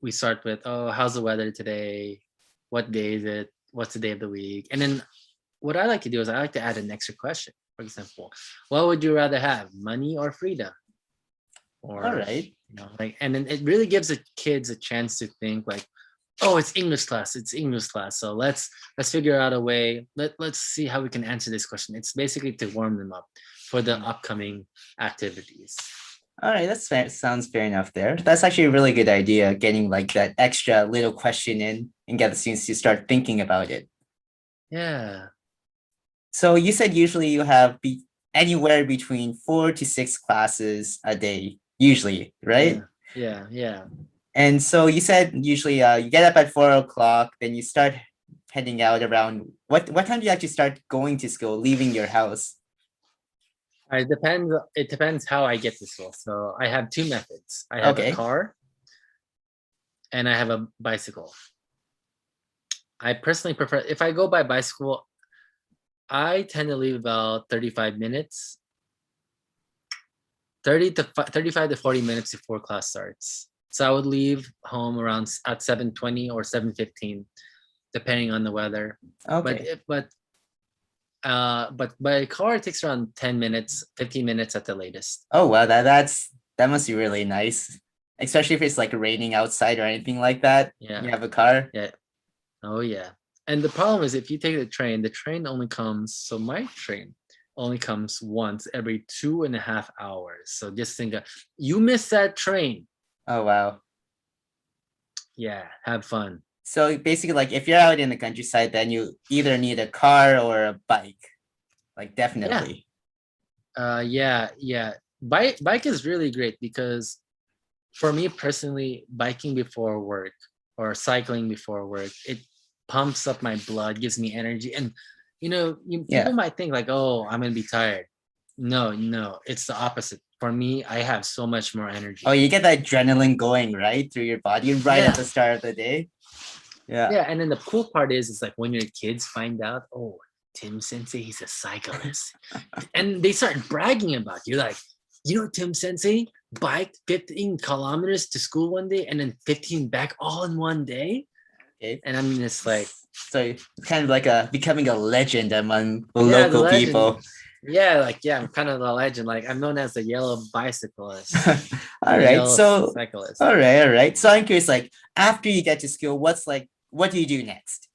Speaker 2: we start with, oh, how's the weather today? What day is it? What's the day of the week? And then what I like to do is I like to add an extra question. For example, what would you rather have, money or freedom?
Speaker 1: All
Speaker 2: Or,
Speaker 1: right.
Speaker 2: like, and then it really gives the kids a chance to think, like, oh, it's English class, so let's figure out a way, let's see how we can answer this question. It's basically to warm them up for the
Speaker 1: Mm.
Speaker 2: upcoming activities.
Speaker 1: All right, that's fair. Sounds fair enough there. That's actually a really good idea, getting like that extra little question in and get the students to start thinking about it.
Speaker 2: Yeah,
Speaker 1: So you said usually you have anywhere between 4 to 6 classes a day, usually,
Speaker 2: yeah,
Speaker 1: right?
Speaker 2: yeah.
Speaker 1: And so you said usually you get up at 4 o'clock, then you start heading out around what time do you actually start going to school, leaving your house?
Speaker 2: It depends how I get to school. So I have two methods. I have a
Speaker 1: Okay.
Speaker 2: car and I have a bicycle. I personally prefer, if I go by bicycle, I tend to leave about 35 minutes, 35 to 40 minutes before class starts. So I would leave home around at 7:20 or 7:15, depending on the weather. But
Speaker 1: Okay.
Speaker 2: if, but by car it takes around 10 minutes, 15 minutes at the latest.
Speaker 1: Oh wow, that must be really nice. Especially if it's like raining outside or anything like that.
Speaker 2: Yeah,
Speaker 1: You have a car.
Speaker 2: yeah. Oh yeah. And the problem is, if you take the train only comes, so my train only comes once every 2.5 hours. So just think, you miss that train.
Speaker 1: Oh wow.
Speaker 2: Yeah, have fun.
Speaker 1: So basically like if you're out in the countryside, then you either need a car or a bike. Like
Speaker 2: Yeah.
Speaker 1: definitely.
Speaker 2: Yeah. Bike is really great because, for me personally, biking before work or cycling before work, it pumps up my blood, gives me energy. And people
Speaker 1: Yeah.
Speaker 2: might think like, oh, I'm gonna be tired. No, no, it's the opposite. For me, I have so much more
Speaker 1: Oh,
Speaker 2: energy.
Speaker 1: you get that adrenaline going right through your body right at
Speaker 2: Yeah,
Speaker 1: the start of the day. Yeah.
Speaker 2: yeah. And then the cool part is like when your kids find out, oh, Tim Sensei, he's a cyclist, and they start bragging about you, like, Tim Sensei biked 15 kilometers to school one day and then 15 back all in one day.
Speaker 1: Okay.
Speaker 2: And I'm just like,
Speaker 1: So kind of like becoming a legend among the
Speaker 2: yeah, the
Speaker 1: local
Speaker 2: legend.
Speaker 1: people.
Speaker 2: Yeah, I'm kind of the legend. Like, I'm known as the yellow bicyclist or
Speaker 1: All
Speaker 2: the
Speaker 1: right.
Speaker 2: yellow
Speaker 1: So
Speaker 2: cyclist.
Speaker 1: all right. So I'm curious, like after you get to school, what do you do next?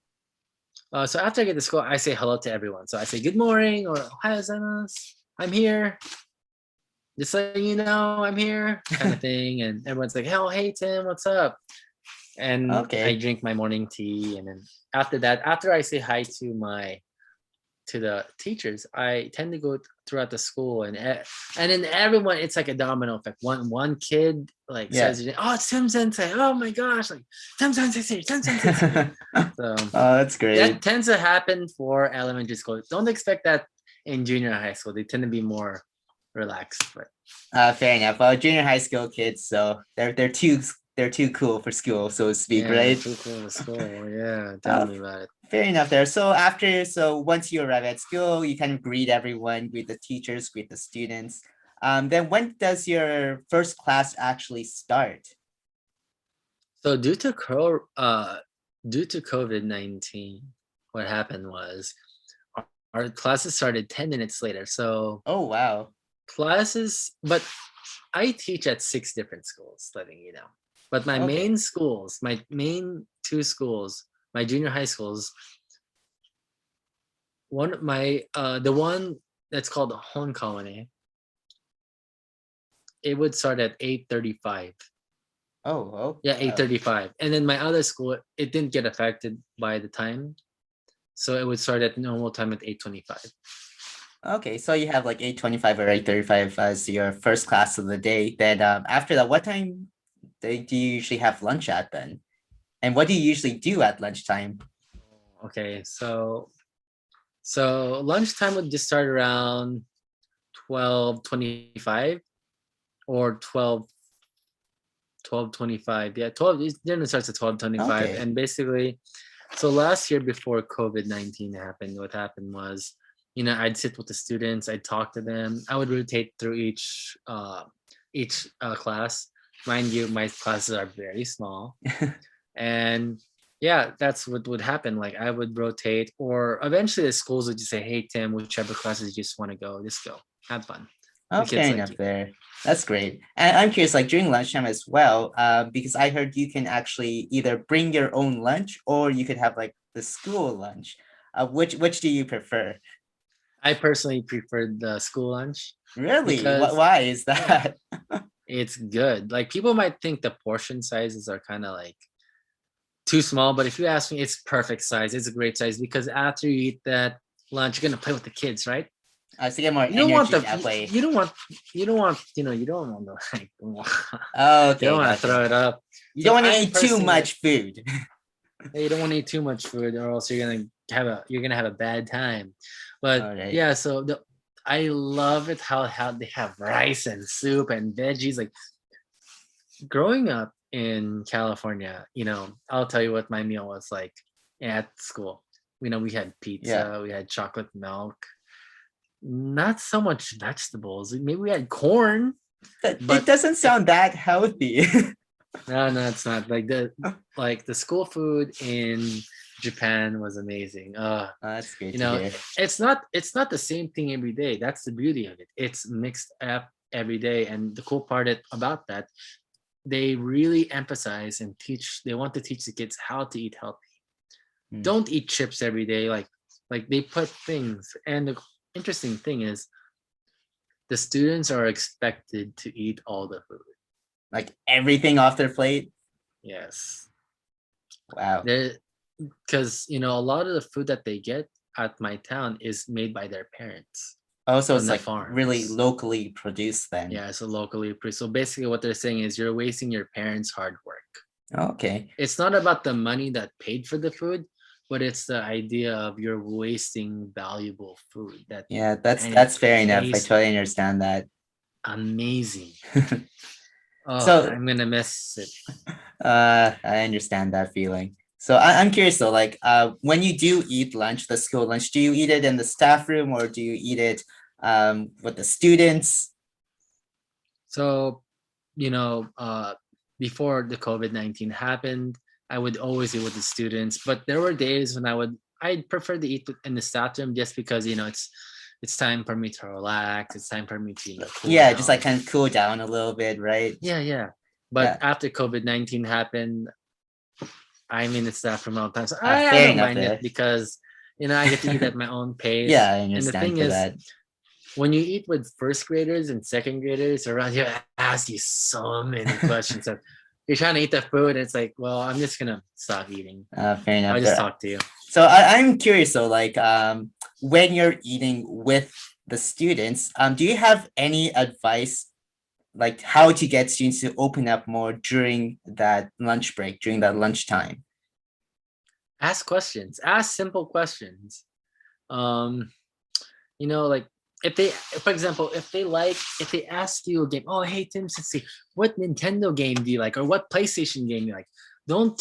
Speaker 2: So after I get to school, I say hello to everyone. So I say good morning or hi, Ozamas. I'm here. just letting you know I'm here, kind of thing. And everyone's like, "Oh, hey Tim, what's up?" And I
Speaker 1: Okay.
Speaker 2: drink my morning tea, and then after that, after I say hi to the teachers, I tend to go throughout the school, and then everyone, it's like a domino effect. One kid like
Speaker 1: Yeah.
Speaker 2: says, "Oh, it's Tim Sensei! Oh my gosh, like Tim Sensei's here, Tim Sensei's here."
Speaker 1: Oh,
Speaker 2: So
Speaker 1: that's
Speaker 2: that
Speaker 1: great.
Speaker 2: tends to happen for elementary school. Don't expect that in junior high school. They tend to be more relaxed. But
Speaker 1: Fair enough. Well, junior high school kids, so they're too cool for school, so to speak,
Speaker 2: yeah, they're
Speaker 1: right?
Speaker 2: too cool to school. Yeah, tell
Speaker 1: Uh,
Speaker 2: me about it.
Speaker 1: Fair enough there. So once you arrive at school, you kind of greet everyone, greet the teachers, greet the students. Then when does your first class actually start?
Speaker 2: So due to COVID-19, what happened was our classes started 10 minutes later. So
Speaker 1: Oh wow.
Speaker 2: but I teach at six different schools, letting you know. But
Speaker 1: Okay.
Speaker 2: my main two schools, my junior high schools, the one that's called the Home Colony, it would start at 8:35.
Speaker 1: Oh, oh
Speaker 2: Yeah,
Speaker 1: wow.
Speaker 2: 8:35. And then my other school, it didn't get affected by the time. So it would start at normal time at 8:25.
Speaker 1: Okay, so you have like 8:25 or 8:35 as your first class of the day. Then after that, what time do you usually have lunch at then? And what do you usually do at lunchtime?
Speaker 2: Okay, so lunchtime would just start around 12:25 or 12:25. Yeah, 12 dinner starts at 12:25.
Speaker 1: Okay.
Speaker 2: And basically, so last year before COVID-19 happened, what happened was, I'd sit with the students, I'd talk to them. I would rotate through each class. Mind you, my classes are very small. And yeah, that's what would happen. Like I would rotate, or eventually the schools would just say, "Hey Tim, whichever classes you just want to go, just go. Have fun." The
Speaker 1: Oh,
Speaker 2: kids
Speaker 1: fair
Speaker 2: like
Speaker 1: enough
Speaker 2: you.
Speaker 1: there. That's great. And I'm curious, like during lunchtime as well, because I heard you can actually either bring your own lunch or you could have like the school lunch. Which do you prefer?
Speaker 2: I personally prefer the school lunch
Speaker 1: Really? What?
Speaker 2: because
Speaker 1: Why is
Speaker 2: yeah,
Speaker 1: that?
Speaker 2: it's good. Like people might think the portion sizes are kind of like too small, but if you ask me, it's perfect size. It's a great size because after you eat that lunch, you're gonna play with the kids, right?
Speaker 1: To get more
Speaker 2: You don't want
Speaker 1: energy
Speaker 2: the
Speaker 1: that way.
Speaker 2: you don't want you don't want to like you don't
Speaker 1: Okay,
Speaker 2: want to
Speaker 1: gotcha.
Speaker 2: throw it up.
Speaker 1: You don't
Speaker 2: So
Speaker 1: want to
Speaker 2: I
Speaker 1: eat too
Speaker 2: personally like
Speaker 1: much food.
Speaker 2: you don't want to eat too much food or else you're gonna have a bad time. But
Speaker 1: All right.
Speaker 2: yeah, I love it how they have rice and soup and veggies. Like growing up in California, I'll tell you what my meal was like at school. We had
Speaker 1: Yeah.
Speaker 2: pizza, we had chocolate milk, not so much vegetables. Maybe we had corn,
Speaker 1: That it
Speaker 2: but
Speaker 1: doesn't
Speaker 2: it
Speaker 1: sound that healthy.
Speaker 2: no, it's not like the school food in Japan was amazing.
Speaker 1: That's great
Speaker 2: You
Speaker 1: to
Speaker 2: know,
Speaker 1: hear.
Speaker 2: it's not the same thing every day. That's the beauty of it. It's mixed up every day, and the cool part about that, they really emphasize and teach. They want to teach the kids how to eat healthy.
Speaker 1: Hmm.
Speaker 2: Don't eat chips every day. Like they put things. And the interesting thing is, the students are expected to eat all the food.
Speaker 1: Like everything off their plate.
Speaker 2: Yes,
Speaker 1: Wow.
Speaker 2: there because a lot of the food that they get at my town is made by their parents
Speaker 1: Also,
Speaker 2: from
Speaker 1: it's
Speaker 2: the
Speaker 1: like really
Speaker 2: farms.
Speaker 1: locally produced then.
Speaker 2: Yeah, so locally so basically what they're saying is you're wasting your parents hard work.
Speaker 1: Okay.
Speaker 2: It's not about the money that paid for the food, but it's the idea of you're wasting valuable food
Speaker 1: Yeah, that's
Speaker 2: and it
Speaker 1: that's fair enough. I
Speaker 2: tastes
Speaker 1: totally understand that.
Speaker 2: amazing. Oh,
Speaker 1: So,
Speaker 2: I'm gonna miss it.
Speaker 1: I understand that feeling. So I'm curious though, like, when you do eat lunch, the school lunch, do you eat it in the staff room or do you eat it with the students?
Speaker 2: So, you know, uh, before the COVID-19 happened, I would always eat with the students, but there were days when I'd prefer to eat in the staff room just because it's time for me to relax. It's time for me to cool
Speaker 1: Yeah, just like
Speaker 2: down.
Speaker 1: kind of cool down a little bit, right?
Speaker 2: Yeah, yeah. But
Speaker 1: Yeah,
Speaker 2: after COVID-19 happened, I'm in the staff room all the time, so I
Speaker 1: fair
Speaker 2: don't
Speaker 1: enough
Speaker 2: mind it
Speaker 1: there.
Speaker 2: because I get to eat at my own
Speaker 1: Yeah,
Speaker 2: pace.
Speaker 1: I
Speaker 2: And the
Speaker 1: understand
Speaker 2: thing
Speaker 1: for
Speaker 2: is,
Speaker 1: that.
Speaker 2: when you eat with first graders and second graders around here, ask you so many questions. Of, you're trying to eat the food, and it's like, well, I'm just gonna stop eating.
Speaker 1: Fair
Speaker 2: I'll
Speaker 1: enough
Speaker 2: just
Speaker 1: there.
Speaker 2: talk to you.
Speaker 1: So I'm curious though, like when you're eating with the students, do you have any advice like how to get students to open up more during that lunch break, during that lunchtime?
Speaker 2: Ask questions. Ask simple questions. Um, like if they, for example, if they ask you a game, oh hey Tim, let's see, what Nintendo game do you like, or what PlayStation game you like? Don't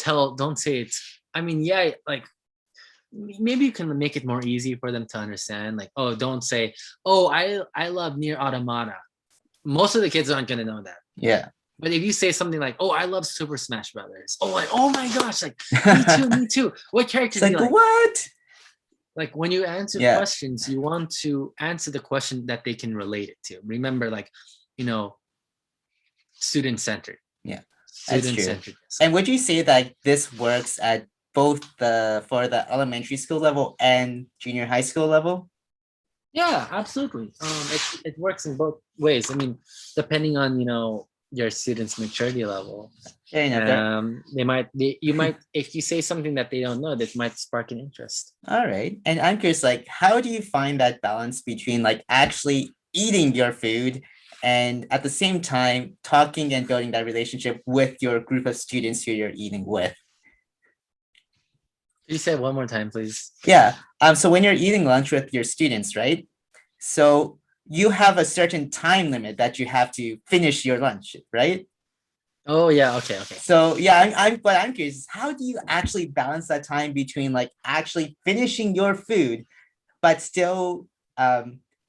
Speaker 2: say it's. I mean, yeah, like maybe you can make it more easy for them to understand. Like, oh, don't say, oh, I love Near Automata. Most of the kids aren't gonna know that.
Speaker 1: Yeah.
Speaker 2: But if you say something like, "Oh, I love Super Smash Brothers," oh, like, oh my gosh, like me too, me too. What character
Speaker 1: It's
Speaker 2: do you
Speaker 1: like
Speaker 2: like?
Speaker 1: what?
Speaker 2: Like when you answer
Speaker 1: Yeah.
Speaker 2: questions, you want to answer the question that they can relate it to. Remember, like, you know, student centered.
Speaker 1: Yeah, that's
Speaker 2: Student
Speaker 1: true.
Speaker 2: centered.
Speaker 1: And would you say that this works at both for the elementary school level and junior high school level?
Speaker 2: Yeah, absolutely. It works in both ways. I mean, depending on your student's maturity level,
Speaker 1: Fair enough there.
Speaker 2: you might if you say something that they don't know, that might spark an interest.
Speaker 1: All right. And I'm curious, like, how do you find that balance between like actually eating your food and at the same time talking and building that relationship with your group of students who you're eating with?
Speaker 2: Could you say it one more time, please?
Speaker 1: Yeah. So when you're eating lunch with your students, right? So you have a certain time limit that you have to finish your lunch, right?
Speaker 2: Oh yeah, okay, okay.
Speaker 1: So yeah, but I'm curious, how do you actually balance that time between like actually finishing your food, but still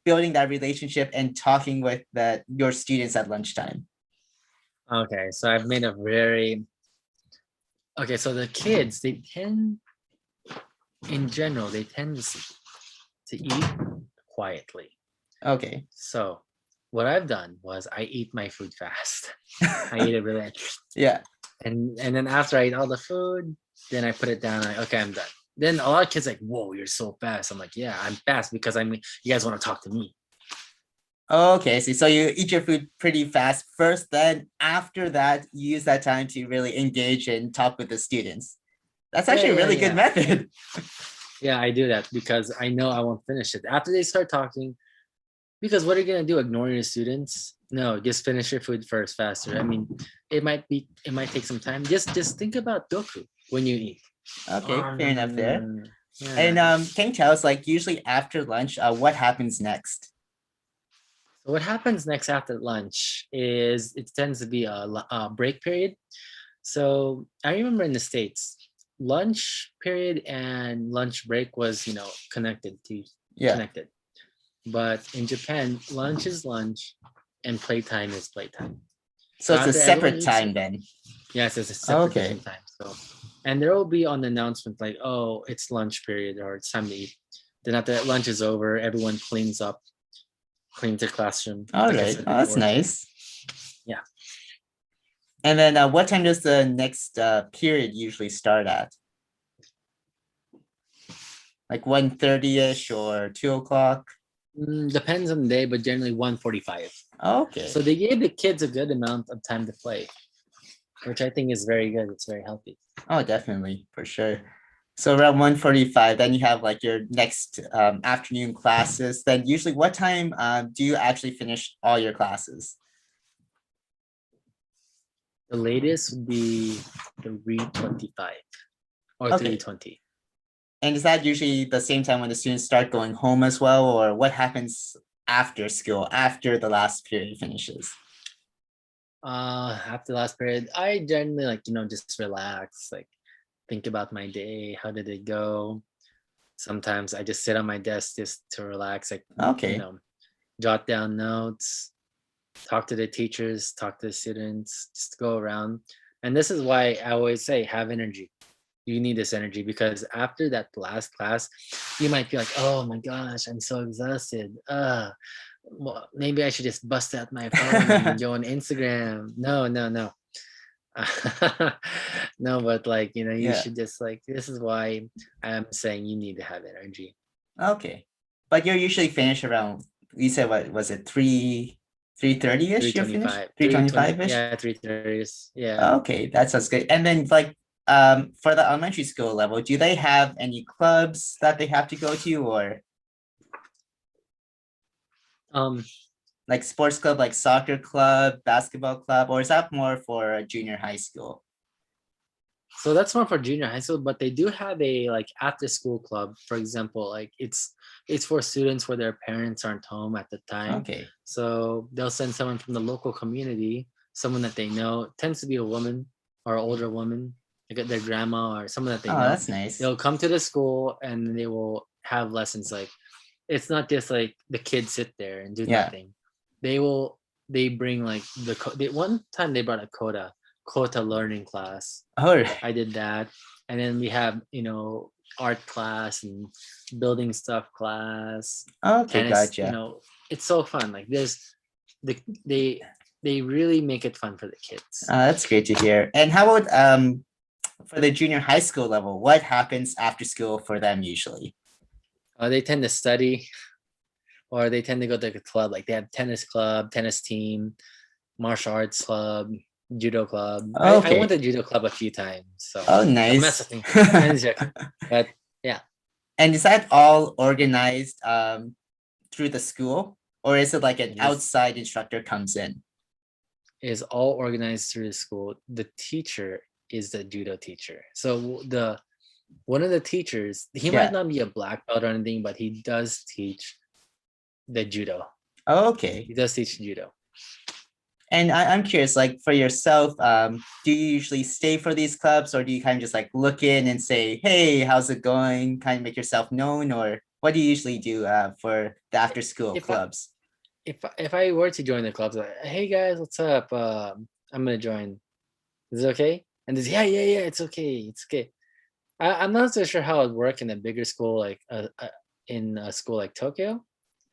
Speaker 1: building that relationship and talking with your students at lunchtime?
Speaker 2: Okay, so I've made a very okay. So the kids, they tend, in general, they tend to eat quietly.
Speaker 1: Okay.
Speaker 2: So what I've done was I eat my food fast. I eat it really,
Speaker 1: Yeah.
Speaker 2: and then after I eat all the food, then I put it down. Okay, I'm done. Then a lot of kids like, whoa, you're so fast. I'm like, yeah, I'm fast because you guys want to talk to me.
Speaker 1: Okay. So you eat your food pretty fast first, then after that, you use that time to really engage and talk with the students. That's
Speaker 2: Yeah,
Speaker 1: actually a
Speaker 2: yeah,
Speaker 1: really good
Speaker 2: yeah.
Speaker 1: method.
Speaker 2: Yeah, I do that because I know I won't finish it. After they start talking, because what are you gonna do? Ignore your students? No, just finish your food first, faster. I mean, it might take some time. Just think about Doku when you eat.
Speaker 1: Okay, fair enough there. And
Speaker 2: Yeah.
Speaker 1: can you tell us, like, usually after lunch, what happens next?
Speaker 2: So what happens next after lunch is it tends to be a break period. So I remember in the States, lunch period and lunch break was,
Speaker 1: Yeah.
Speaker 2: connected. But in Japan, lunch is lunch and playtime is playtime.
Speaker 1: So
Speaker 2: So
Speaker 1: it's a
Speaker 2: after everyone
Speaker 1: separate
Speaker 2: eats,
Speaker 1: time then.
Speaker 2: yes, it's a separate
Speaker 1: Okay.
Speaker 2: different time. So, and there will be on the announcement like, oh, it's lunch period or it's time to eat. Then after lunch is over, everyone cleans up, cleans the classroom,
Speaker 1: All
Speaker 2: like I
Speaker 1: right.
Speaker 2: said
Speaker 1: Oh, that's
Speaker 2: before.
Speaker 1: nice.
Speaker 2: Yeah.
Speaker 1: And then what time does the next period usually start at? Like 1:30-ish or 2 o'clock?
Speaker 2: Depends on the day, but generally 1:45.
Speaker 1: Okay.
Speaker 2: So they gave the kids a good amount of time to play, which I think is very good. It's very healthy.
Speaker 1: Oh, definitely, for sure. So around 1:45, then you have like your next afternoon classes. Then usually what time do you actually finish all your classes?
Speaker 2: The latest would be 3:25 or
Speaker 1: Okay.
Speaker 2: 3:20.
Speaker 1: And is that usually the same time when the students start going home as well, or what happens after school, after the last period finishes?
Speaker 2: After the last period, I generally like, just relax, like think about my day, how did it go? Sometimes I just sit on my desk just to relax, like,
Speaker 1: Okay.
Speaker 2: jot down notes, talk to the teachers, talk to the students, just go around. And this is why I always say have energy. You need this energy because after that last class, you might be like, oh my gosh, I'm so exhausted. Well, maybe I should just bust out my phone and go on Instagram. No, no, no. No, but like, you
Speaker 1: Yeah.
Speaker 2: should just like, this is why I'm saying you need to have energy.
Speaker 1: Okay. But you're usually finished around you said what was it 3:30ish you're finished?
Speaker 2: 325, 320,
Speaker 1: 3:25ish?
Speaker 2: yeah, 330s. Yeah.
Speaker 1: Okay, that sounds good. And then like for the elementary school level, do they have any clubs that they have to go to or
Speaker 2: Um,
Speaker 1: like sports club like soccer club, basketball club, or is that more for a junior high school?
Speaker 2: so that's more for junior high school, but they do have a like after school club, for example. Like it's for students where their parents aren't home at the time.
Speaker 1: Okay.
Speaker 2: So they'll send someone from the local community, someone that they know, tends to be a woman or an older woman, like their grandma or someone that they
Speaker 1: Oh,
Speaker 2: know.
Speaker 1: that's nice.
Speaker 2: They'll come to the school and they will have lessons. Like it's not just like the kids sit there and do
Speaker 1: Yeah.
Speaker 2: nothing. They bring like one time they brought a quota learning class.
Speaker 1: Oh,
Speaker 2: I did that. And then we have, art class and building stuff class,
Speaker 1: okay,
Speaker 2: tennis,
Speaker 1: gotcha.
Speaker 2: it's so fun. Like the they really make it fun for the kids.
Speaker 1: That's great to hear. And how about for the junior high school level, what happens after school for them usually?
Speaker 2: They tend to study or they tend to go to the club. Like they have tennis club, tennis team, martial arts club, judo club. I went
Speaker 1: Okay.
Speaker 2: to judo club a few times, so
Speaker 1: Oh,
Speaker 2: I'm
Speaker 1: nice.
Speaker 2: messing. I'm joking. But yeah,
Speaker 1: And is that all organized through the school, or is it like an
Speaker 2: it is
Speaker 1: outside instructor comes in?
Speaker 2: is all organized through the school. The teacher is the judo teacher. So the one of the teachers, he might
Speaker 1: Yeah.
Speaker 2: not be a black belt or anything, but he does teach the judo.
Speaker 1: Okay.
Speaker 2: He does teach judo.
Speaker 1: And I'm curious, like for yourself, do you usually stay for these clubs or do you kind of just like look in and say, hey, how's it going? Kind of make yourself known, or what do you usually do for the after school
Speaker 2: If I
Speaker 1: clubs?
Speaker 2: if I were to join the club, like, hey guys, what's up? I'm gonna join. Is it okay? And this, yeah, it's okay, it's okay. I'm not so sure how it work in a bigger school like in a school like Tokyo,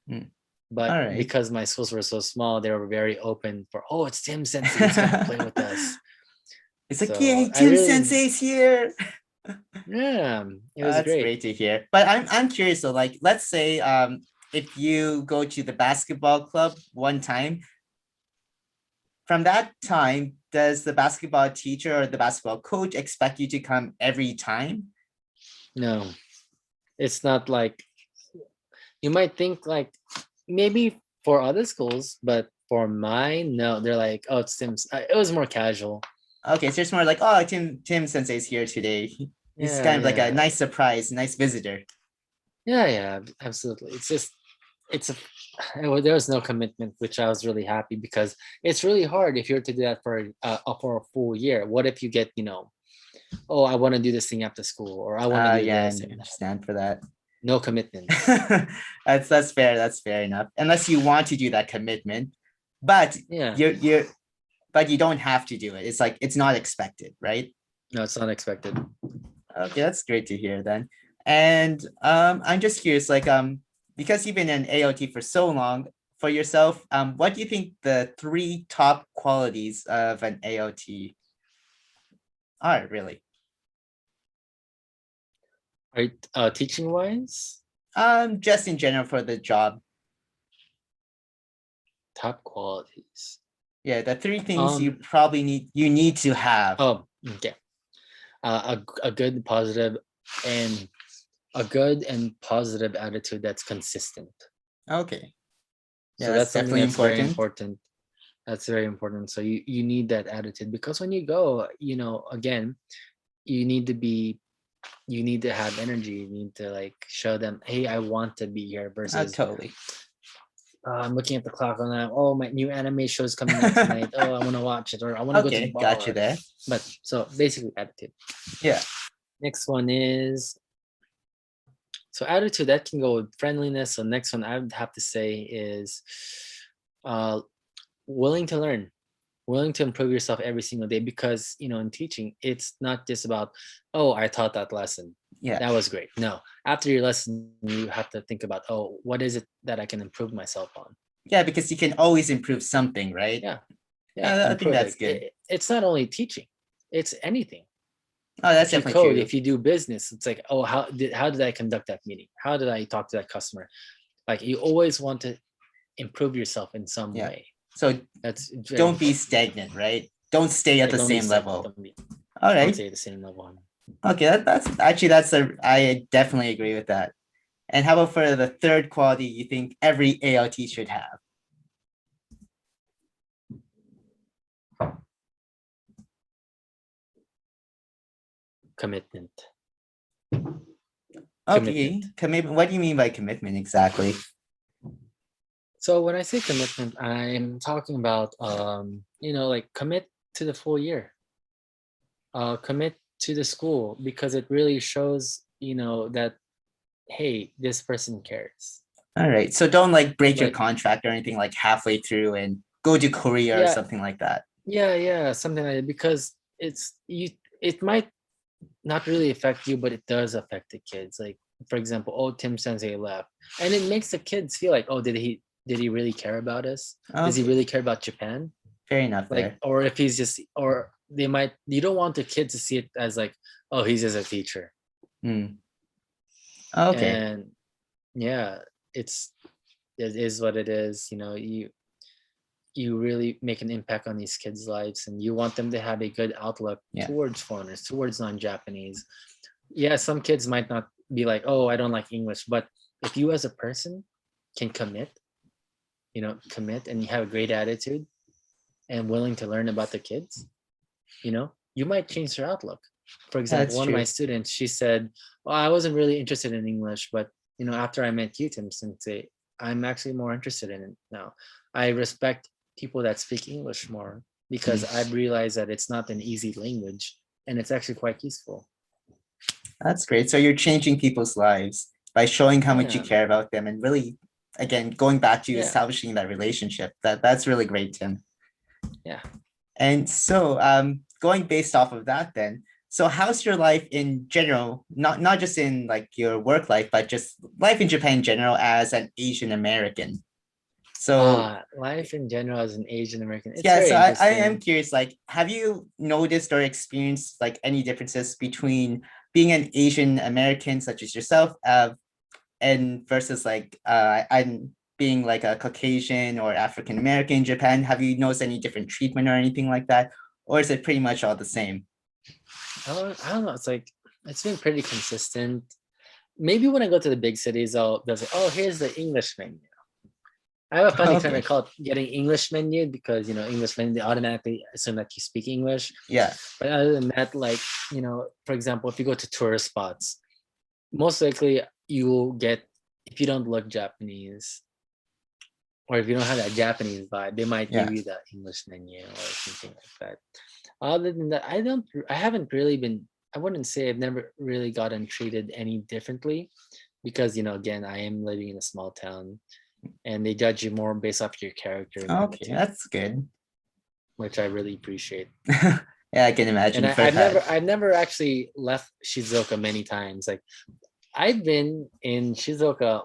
Speaker 1: Hmm. All
Speaker 2: but
Speaker 1: right.
Speaker 2: because my schools were so small, they were very open for, oh, it's Tim Sensei, he's gonna play with us.
Speaker 1: It's like,
Speaker 2: So
Speaker 1: yay,
Speaker 2: I
Speaker 1: Tim
Speaker 2: really,
Speaker 1: Sensei's here.
Speaker 2: yeah, it was
Speaker 1: That's
Speaker 2: great.
Speaker 1: great to hear. But I'm curious though, like let's say if you go to the basketball club one time, from that time, does the basketball teacher or the basketball coach expect you to come every time?
Speaker 2: No, it's not like you might think like maybe for other schools, but for mine, no, they're like, oh, it's Tim's. It was more casual.
Speaker 1: Okay, so it's more like, oh, Tim Sensei's here today. He's
Speaker 2: Yeah,
Speaker 1: kind of like a
Speaker 2: yeah,
Speaker 1: nice surprise, nice visitor.
Speaker 2: yeah, absolutely. It's just it's a there was no commitment, which I was really happy because it's really hard if you're to do that for a full year. What if you get, oh, I want to do this thing after school, or I want to do
Speaker 1: Yeah,
Speaker 2: this
Speaker 1: and
Speaker 2: and that.
Speaker 1: understand for that.
Speaker 2: No commitments.
Speaker 1: That's fair. That's fair enough. Unless you want to do that commitment, but
Speaker 2: Yeah,
Speaker 1: you're but you don't have to do it. It's like it's not expected, right?
Speaker 2: no, it's not expected.
Speaker 1: Okay, that's great to hear then. And I'm just curious, like because you've been in AOT for so long, for yourself, what do you think the three top qualities of an AOT are really?
Speaker 2: Right, teaching wise,
Speaker 1: Just in general for the job.
Speaker 2: top qualities.
Speaker 1: Yeah, the three things you
Speaker 2: Um,
Speaker 1: probably need to have.
Speaker 2: oh, okay. A good positive and a good and positive attitude that's consistent.
Speaker 1: Okay. Yeah,
Speaker 2: So
Speaker 1: that's
Speaker 2: that's something
Speaker 1: definitely
Speaker 2: that's very
Speaker 1: important.
Speaker 2: important. That's very important. So you need that attitude because when you go, again, you need to be you need to have energy. You need to like show them, hey, I want to be here versus
Speaker 1: Totally.
Speaker 2: I'm looking at the clock on that. Oh, my new anime show is coming out tonight. Oh, I want to watch it or I want to go to the
Speaker 1: Okay, got you
Speaker 2: bar.
Speaker 1: there.
Speaker 2: But so basically attitude.
Speaker 1: Yeah.
Speaker 2: Next one is so attitude that can go with friendliness. So next one I would have to say is uh willing to learn, willing to improve yourself every single day because in teaching it's not just about, oh, I taught that lesson,
Speaker 1: Yeah.
Speaker 2: that was great. No, after your lesson you have to think about, oh, what is it that I can improve myself on.
Speaker 1: Yeah, because you can always improve something, right?
Speaker 2: Yeah, yeah,
Speaker 1: I think
Speaker 2: improve.
Speaker 1: that's
Speaker 2: Like
Speaker 1: good.
Speaker 2: it's not only teaching, it's anything.
Speaker 1: Oh, that's
Speaker 2: If you
Speaker 1: definitely
Speaker 2: code,
Speaker 1: true.
Speaker 2: if you do business, it's like, oh, how did I conduct that meeting, how did I talk to that customer. Like you always want to improve yourself in some
Speaker 1: Yeah.
Speaker 2: way.
Speaker 1: So
Speaker 2: That's very
Speaker 1: don't be
Speaker 2: important.
Speaker 1: stagnant, right? Don't stay at
Speaker 2: Yeah,
Speaker 1: the
Speaker 2: don't be
Speaker 1: same
Speaker 2: stagnant.
Speaker 1: level. All
Speaker 2: Don't
Speaker 1: right.
Speaker 2: stay at the same level.
Speaker 1: Okay, that's actually I definitely agree with that. And how about for the third quality you think every ALT should have?
Speaker 2: Commitment.
Speaker 1: Okay,
Speaker 2: Commitment.
Speaker 1: commitment. What do you mean by commitment exactly?
Speaker 2: So when I say commitment, I'm talking about like commit to the full year. Commit to the school because it really shows, that hey, this person cares.
Speaker 1: All right, so don't like break your
Speaker 2: Like,
Speaker 1: contract or anything like halfway through and go to Korea or
Speaker 2: yeah,
Speaker 1: something like that.
Speaker 2: yeah, something like that. Because it might not really affect you, but it does affect the kids. Like, for example, oh, Tim Sensei left, and it makes the kids feel like, oh, did he really care about us? Does he
Speaker 1: Okay,
Speaker 2: really care about Japan?
Speaker 1: fair enough
Speaker 2: Like,
Speaker 1: there.
Speaker 2: or if he's just, or they might, you don't want the kid to see it as like, oh, he's just a teacher.
Speaker 1: Hmm. Okay,
Speaker 2: And yeah, it is what it is. You really make an impact on these kids' lives, and you want them to have a good outlook
Speaker 1: yeah,
Speaker 2: towards foreigners, towards non-Japanese. Yeah, some kids might not be like, oh, I don't like English, but if you as a person can commit and you have a great attitude and willing to learn about the kids, you might change their outlook. For example,
Speaker 1: that's
Speaker 2: one of my
Speaker 1: true.
Speaker 2: students, she said, well, I wasn't really interested in English, but after I met you, Tim Sensei, I'm actually more interested in it now. I respect people that speak English more because
Speaker 1: Hmm.
Speaker 2: I've realized that it's not an easy language and it's actually quite useful.
Speaker 1: That's great. So you're changing people's lives by showing how much you
Speaker 2: Yeah,
Speaker 1: care about them and really, again, going back to
Speaker 2: yeah,
Speaker 1: establishing that relationship. That's really great, Tim.
Speaker 2: yeah.
Speaker 1: And so, going based off of that, then, so how's your life in general? Not just in like your work life, but just life in Japan in general as an Asian American. So
Speaker 2: Life in general as an Asian American, it's
Speaker 1: yeah,
Speaker 2: very
Speaker 1: so I am
Speaker 2: interesting.
Speaker 1: curious, like, have you noticed or experienced like any differences between being an Asian American such as yourself, and versus like I'm being like a Caucasian or African American in Japan? Have you noticed any different treatment or anything like that? Or is it pretty much all the same?
Speaker 2: I don't know. It's like it's been pretty consistent. Maybe when I go to the big cities, they'll say, "Oh, here's the English menu." I have a funny term I
Speaker 1: Okay.
Speaker 2: call it getting English menu because English menu they automatically assume that you speak English.
Speaker 1: Yeah.
Speaker 2: But other than that, like for example, if you go to tourist spots, most likely you will get if you don't look Japanese or if you don't have that Japanese vibe, they might give
Speaker 1: Yeah.
Speaker 2: you the English menu or something like that. Other than that, I haven't really been. I wouldn't say I've never really gotten treated any differently because again, I am living in a small town and they judge you more based off your character in that
Speaker 1: Okay,
Speaker 2: case,
Speaker 1: that's good.
Speaker 2: which I really appreciate.
Speaker 1: Yeah, I can
Speaker 2: And
Speaker 1: imagine for
Speaker 2: I've never
Speaker 1: that.
Speaker 2: I've never actually left Shizuoka many times. Like I've been in Shizuoka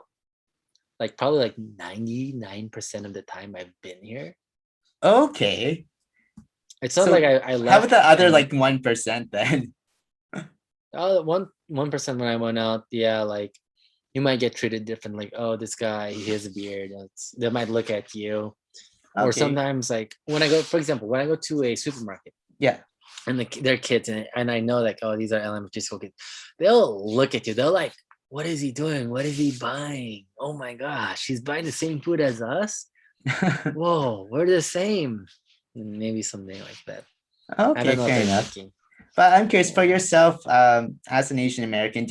Speaker 2: like probably like 99% of the time I've been here.
Speaker 1: Okay.
Speaker 2: It's not like
Speaker 1: So
Speaker 2: I
Speaker 1: how about
Speaker 2: left
Speaker 1: the other
Speaker 2: and
Speaker 1: like 1% then?
Speaker 2: 1% when I went out, yeah, like you might get treated different. Like, oh, this guy, he has a beard. They might look at you. Or
Speaker 1: Okay.
Speaker 2: sometimes, like when I go, for example, when I go to a supermarket
Speaker 1: Yeah.
Speaker 2: and they're kids, and I know like, oh, these are elementary school kids, they'll look at you. They're like, what is he doing? What is he buying? Oh my gosh, he's buying the same food as us. Whoa, we're the same. Maybe something like that. I
Speaker 1: Okay,
Speaker 2: don't know what
Speaker 1: fair
Speaker 2: they're
Speaker 1: enough.
Speaker 2: thinking.
Speaker 1: But I'm curious for
Speaker 2: Yeah.
Speaker 1: yourself, as an Asian American,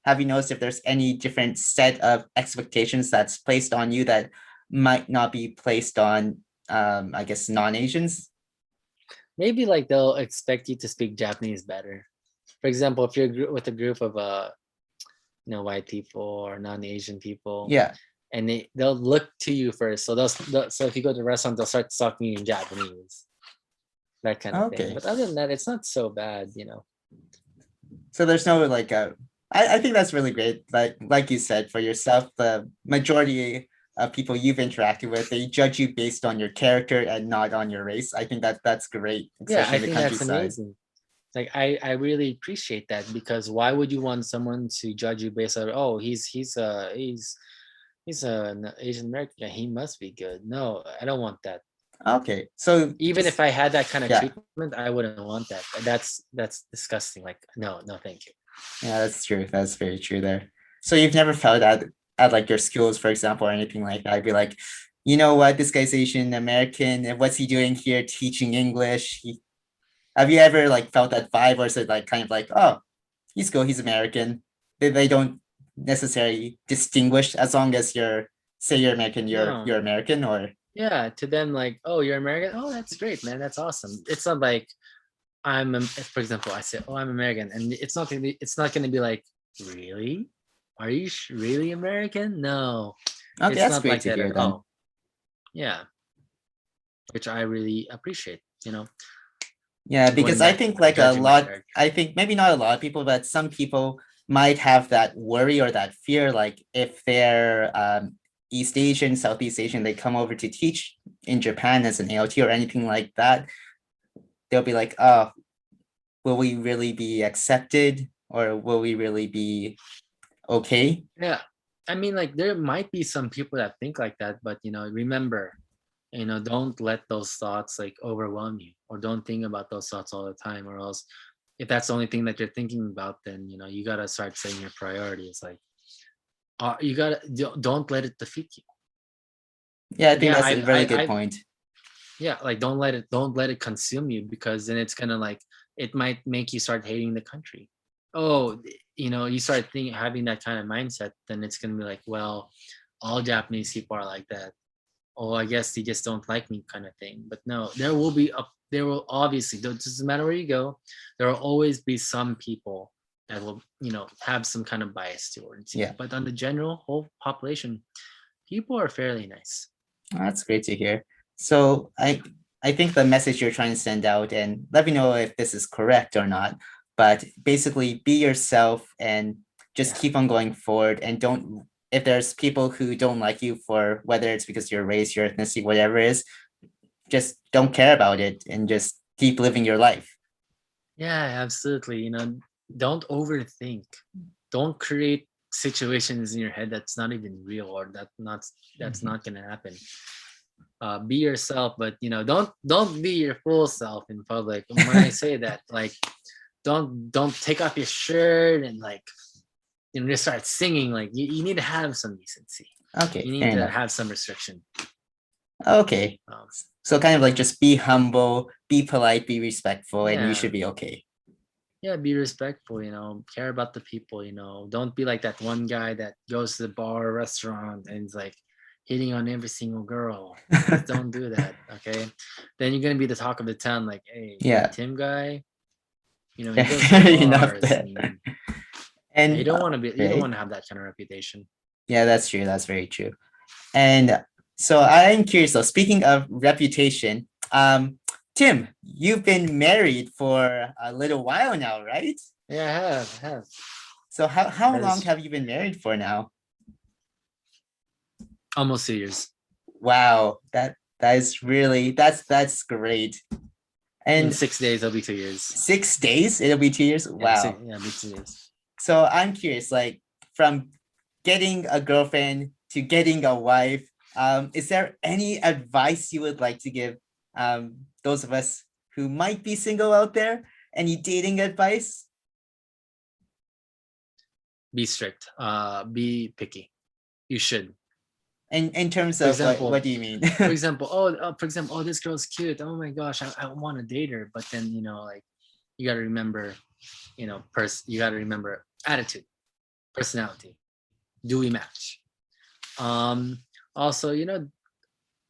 Speaker 1: have you noticed if there's any different set of expectations that's placed on you that might not be placed on, I guess, non-Asians?
Speaker 2: Maybe like they'll expect you to speak Japanese better. For example, if you're with a group of white people or non-Asian people,
Speaker 1: Yeah.
Speaker 2: and they'll look to you first. So so if you go to a restaurant, they'll start talking in Japanese, that kind of thing.
Speaker 1: Okay.
Speaker 2: But other than that, it's not so bad.
Speaker 1: So there's no like I think that's really great. Like you said, for yourself, the majority of people you've interacted with, they judge you based on your character and not on your race. I think that's great,
Speaker 2: Yeah,
Speaker 1: especially
Speaker 2: I
Speaker 1: in the
Speaker 2: think that's
Speaker 1: countryside.
Speaker 2: amazing. Like I really appreciate that because why would you want someone to judge you based on, oh, he's he's an Asian American guy. He must be good. No, I don't want that.
Speaker 1: Okay, so
Speaker 2: Even if
Speaker 1: just
Speaker 2: I had that kind of
Speaker 1: yeah,
Speaker 2: treatment, I wouldn't want that. That's disgusting. Like, no, no, thank you.
Speaker 1: yeah, that's true. That's very true there. So you've never felt at like your schools, for example, or anything like that. I'd be like, you know what, this guy's Asian American, and what's he doing here teaching English? Have you ever like felt that vibe, or is it like kind of like, oh, he's cool, he's American. They don't necessarily distinguish as long as you're say you're American,
Speaker 2: No,
Speaker 1: you're American, or
Speaker 2: yeah. To them, like, oh, you're American. Oh, that's great, man. That's awesome. It's not like for example, I say, oh, I'm American, and it's not gonna be like, really, are you really American? No,
Speaker 1: okay,
Speaker 2: it's
Speaker 1: that's
Speaker 2: not
Speaker 1: great
Speaker 2: like
Speaker 1: to
Speaker 2: that
Speaker 1: hear
Speaker 2: at
Speaker 1: then.
Speaker 2: all. Yeah, which I really appreciate.
Speaker 1: Yeah, because
Speaker 2: Going
Speaker 1: I
Speaker 2: back
Speaker 1: think like a
Speaker 2: judging my
Speaker 1: lot,
Speaker 2: character.
Speaker 1: I think maybe not a lot of people, but some people might have that worry or that fear, like if they're East Asian, Southeast Asian, they come over to teach in Japan as an ALT or anything like that, they'll be like, oh, will we really be accepted or will we really be okay?
Speaker 2: Yeah, I mean, like, there might be some people that think like that, but remember, don't let those thoughts like overwhelm you, or don't think about those thoughts all the time, or else if that's the only thing that you're thinking about, then you gotta start setting your priorities. Like, you gotta don't let it defeat you.
Speaker 1: Yeah, I think
Speaker 2: Yeah,
Speaker 1: that's a really good
Speaker 2: I
Speaker 1: point.
Speaker 2: yeah, like, don't let it consume you, because then it's gonna, like, it might make you start hating the country. Oh, you start thinking, having that kind of mindset, then it's gonna be like, well, all Japanese people are like that. Oh, I guess they just don't like me, kind of thing. But no, there will obviously, doesn't matter where you go, there will always be some people that will have some kind of bias towards you.
Speaker 1: Yeah,
Speaker 2: But on the general whole population, people are fairly nice.
Speaker 1: that's great to hear. So I think the message you're trying to send out, and let me know if this is correct or not, but basically be yourself and just
Speaker 2: Yeah.
Speaker 1: keep on going forward and don't if there's people who don't like you for whether it's because your race, your ethnicity, whatever it is, just don't care about it and just keep living your life.
Speaker 2: Yeah, absolutely. Don't overthink. Don't create situations in your head that's not even real, or that's
Speaker 1: Mhm.
Speaker 2: not gonna happen. Be yourself, but don't be your full self in public. And when I say that, like, don't take off your shirt and, like, just start singing. Like, you need to have some decency.
Speaker 1: Okay,
Speaker 2: You
Speaker 1: fair
Speaker 2: need to
Speaker 1: enough.
Speaker 2: have some restriction.
Speaker 1: Okay.
Speaker 2: Um,
Speaker 1: So kind of like just be humble, be polite, be respectful, and you
Speaker 2: yeah,
Speaker 1: should be okay.
Speaker 2: yeah. Be respectful. Care about the people. Don't be like that one guy that goes to the bar or restaurant and is like hitting on every single girl. Just don't do that. Okay. Then you're gonna be the talk of the town. Like, hey, that
Speaker 1: Yeah,
Speaker 2: Tim guy. He goes to the
Speaker 1: fair enough
Speaker 2: bars,
Speaker 1: there.
Speaker 2: and you
Speaker 1: And
Speaker 2: don't want to be. You don't
Speaker 1: right.
Speaker 2: want to have that kind of reputation.
Speaker 1: Yeah, that's true. That's very true. And so I'm curious though, speaking of reputation, Tim, you've been married for a little while now, right?
Speaker 2: Yeah, I have.
Speaker 1: So how
Speaker 2: That
Speaker 1: long
Speaker 2: is
Speaker 1: have you been married for now?
Speaker 2: almost 2 years.
Speaker 1: Wow, that is really that's great.
Speaker 2: In
Speaker 1: And
Speaker 2: 6 days, it'll be 2 years.
Speaker 1: 6 days, it'll be 2 years.
Speaker 2: Yeah,
Speaker 1: Wow.
Speaker 2: it'll be 2 years.
Speaker 1: So I'm curious, like from getting a girlfriend to getting a wife, is there any advice you would like to give those of us who might be single out there? Any dating advice?
Speaker 2: Be strict. Be picky. You should.
Speaker 1: In terms
Speaker 2: For
Speaker 1: of what
Speaker 2: example,
Speaker 1: do you mean?
Speaker 2: oh, this girl's cute. Oh my gosh, I want to date her. But then, like, you got to remember, you got to remember attitude, personality. Do we match? Um, Also,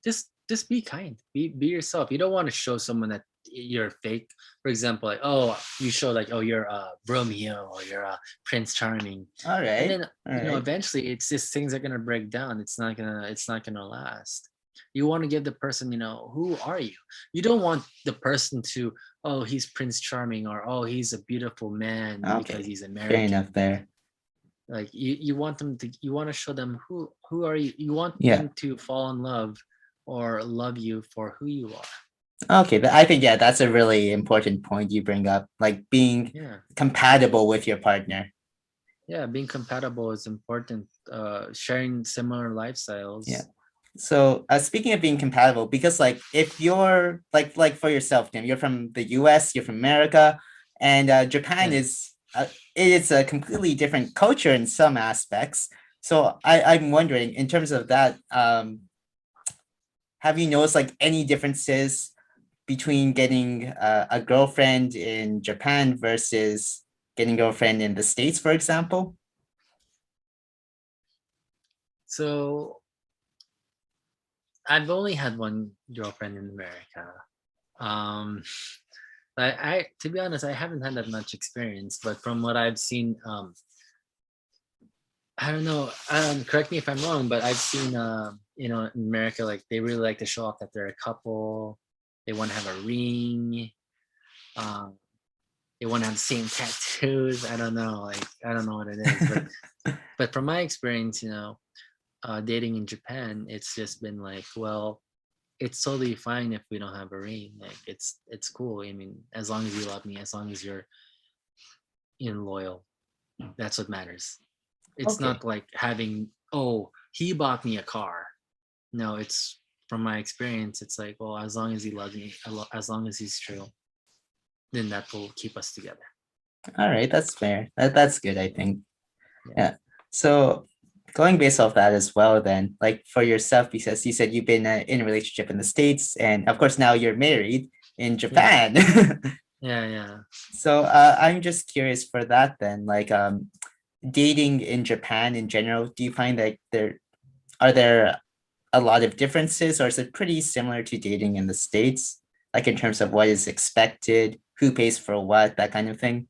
Speaker 2: just be kind. Be yourself. You don't want to show someone that you're fake. For example, like, oh, you show, like, oh, you're Romeo, or you're Prince Charming,
Speaker 1: All
Speaker 2: and
Speaker 1: right.
Speaker 2: then
Speaker 1: All right.
Speaker 2: eventually it's just things are gonna break down. It's not gonna last. You want to give the person, who are you? You don't want the person to, oh, he's Prince Charming, or oh, he's a beautiful man because
Speaker 1: Okay.
Speaker 2: he's
Speaker 1: Fair
Speaker 2: American.
Speaker 1: enough there.
Speaker 2: Like, you want them to, you want to show them who are you. You want
Speaker 1: Yeah.
Speaker 2: them to fall in love or love you for who you are.
Speaker 1: Okay. I think yeah, that's a really important point you bring up, like being
Speaker 2: Yeah,
Speaker 1: compatible with your partner.
Speaker 2: Yeah, being compatible is important. Sharing similar
Speaker 1: Yeah.
Speaker 2: lifestyles.
Speaker 1: So speaking of being compatible, because like if you're like for yourself, Tim, you're from the US, you're from America, and Japan
Speaker 2: Yeah.
Speaker 1: is it's a completely different culture in some aspects. So I'm wondering, in terms of that, have you noticed like any differences between getting a girlfriend in Japan versus getting a girlfriend in the States, for example?
Speaker 2: So I've only had one girlfriend in America. Um, I to be honest, I haven't had that much experience, but from what I've seen, I don't know. Correct me if I'm wrong, but I've seen, in America, like they really like to show off that they're a couple. They want to have a ring. Um, they want to have the same tattoos. I don't know. Like I don't know what it is, but from my experience, dating in Japan, it's just been like, well, it's totally fine if we don't have a ring. Like it's cool. I mean, as long as you love me, as long as you're loyal, that's what matters. It's
Speaker 1: Okay.
Speaker 2: not like having, oh, he bought me a car. No, it's from my experience, it's like, well, as long as he loves me, as long as he's true, then that will keep us together.
Speaker 1: All right, that's fair. That's good, I think.
Speaker 2: Yeah.
Speaker 1: Yeah. So going based off that as well, then, like for yourself, because you said you've been in a relationship in the States, and of course now you're married in
Speaker 2: Yeah.
Speaker 1: Japan.
Speaker 2: Yeah. Yeah.
Speaker 1: So I'm just curious for that then, like dating in Japan in general, do you find that there a lot of differences, or is it pretty similar to dating in the States? Like in terms of what is expected, who pays for what, that kind of thing?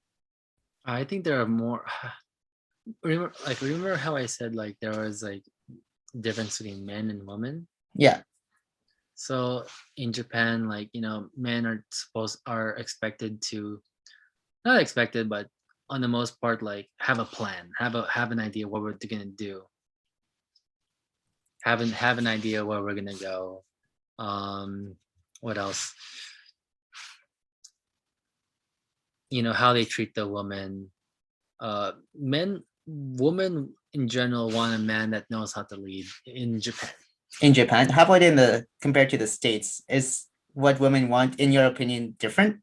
Speaker 2: I think there are more. Remember how I said like there was like difference between men and women.
Speaker 1: Yeah.
Speaker 2: So in Japan, like men are expected to, not expected, but on the most part, like have a plan, have an idea what we're gonna do, have an idea where we're gonna go. Um, what else? How they treat the woman. Women in general want a man that knows how to lead in Japan.
Speaker 1: In Japan, how about in the compared to the States? Is what women want, in your opinion, different?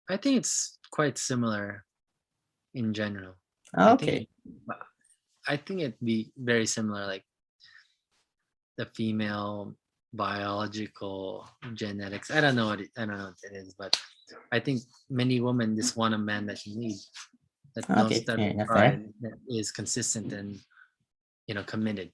Speaker 2: I think it's quite similar in general. I think it,
Speaker 1: Okay.
Speaker 2: I think it'd be very similar, like the female biological genetics. I don't know what it is, but I think many women just want a man that can lead, that knows
Speaker 1: Okay,
Speaker 2: that
Speaker 1: fair enough there.
Speaker 2: pride, that is consistent and committed.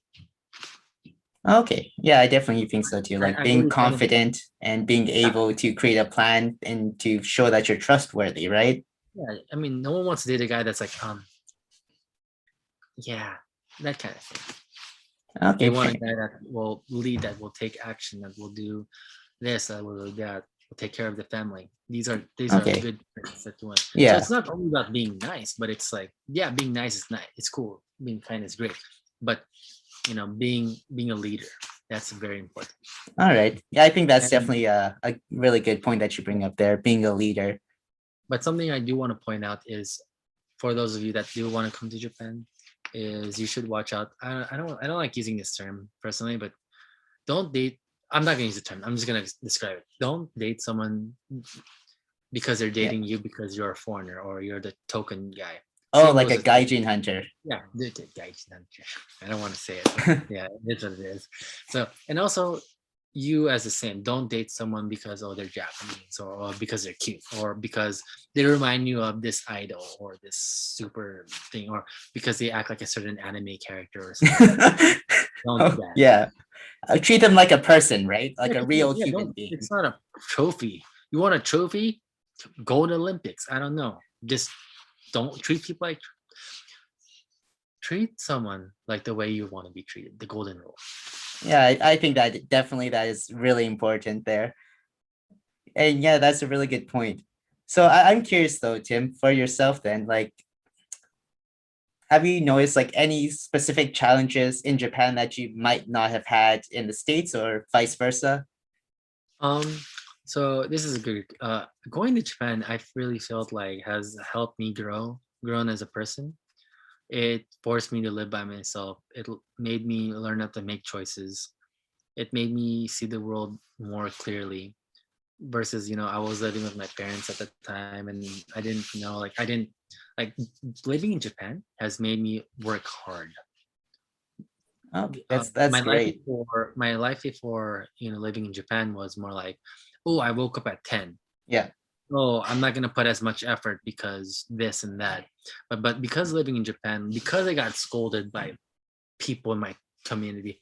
Speaker 1: Okay. Yeah, I definitely think so too. Like
Speaker 2: I
Speaker 1: being
Speaker 2: really kind of,
Speaker 1: confident and being
Speaker 2: yeah,
Speaker 1: able to create a plan and to show that you're trustworthy, right?
Speaker 2: yeah. I mean, no one wants to date a guy that's like, yeah, that kind of thing. They
Speaker 1: Okay,
Speaker 2: want a
Speaker 1: fair.
Speaker 2: guy that will lead, that will take action, that will do this, that will do that, will take care of the family. These are
Speaker 1: Okay.
Speaker 2: good things that you want. So
Speaker 1: Yeah.
Speaker 2: it's not only about being nice, but it's like, yeah, being nice is nice. It's cool. Being kind is great. But being a leader, that's very important.
Speaker 1: All right. Yeah, I think that's
Speaker 2: And
Speaker 1: definitely a really good point that you bring up there, being a leader.
Speaker 2: but something I do want to point out is, for those of you that do want to come to Japan, is you should watch out. I don't like using this term personally, but don't date. I'm not gonna use the term. I'm just gonna describe it. Don't date someone because they're
Speaker 1: Yeah.
Speaker 2: dating you because you're a foreigner or you're the token guy.
Speaker 1: Oh,
Speaker 2: Same
Speaker 1: like
Speaker 2: goes
Speaker 1: a
Speaker 2: with,
Speaker 1: gaijin hunter.
Speaker 2: yeah, the guy. I don't want to say it, but yeah, it's what it is. So, and also, you as the same. Don't date someone because, oh, they're Japanese, or because they're cute, or because they remind you of this idol or this super thing, or because they act like a certain anime character or something. Don't do
Speaker 1: Oh,
Speaker 2: that.
Speaker 1: yeah. Treat them like a person, right? Like
Speaker 2: Yeah,
Speaker 1: a real
Speaker 2: yeah,
Speaker 1: human
Speaker 2: don't.
Speaker 1: being.
Speaker 2: It's not a trophy. You want a trophy? Go to Olympics. I don't know. Just don't treat people like, treat someone like the way you want to be treated. The golden rule.
Speaker 1: Yeah, I think that definitely that is really important there. And yeah, that's a really good point. So I'm curious though, Tim, for yourself then, like, have you noticed like any specific challenges in Japan that you might not have had in the States or vice versa?
Speaker 2: Um, so this is a good. Going to Japan, I really felt like has helped me grown as a person. It forced me to live by myself. Made me learn how to make choices. It made me see the world more clearly versus, I was living with my parents at the time and I didn't know, like, I didn't like living in Japan has made me work hard.
Speaker 1: Okay,
Speaker 2: uh,
Speaker 1: that's
Speaker 2: my life
Speaker 1: great.
Speaker 2: before my life before living in Japan was more like, oh, I woke up at 10.
Speaker 1: Yeah.
Speaker 2: Oh, I'm not gonna put as much effort because this and that. But because living in Japan, because I got scolded by people in my community,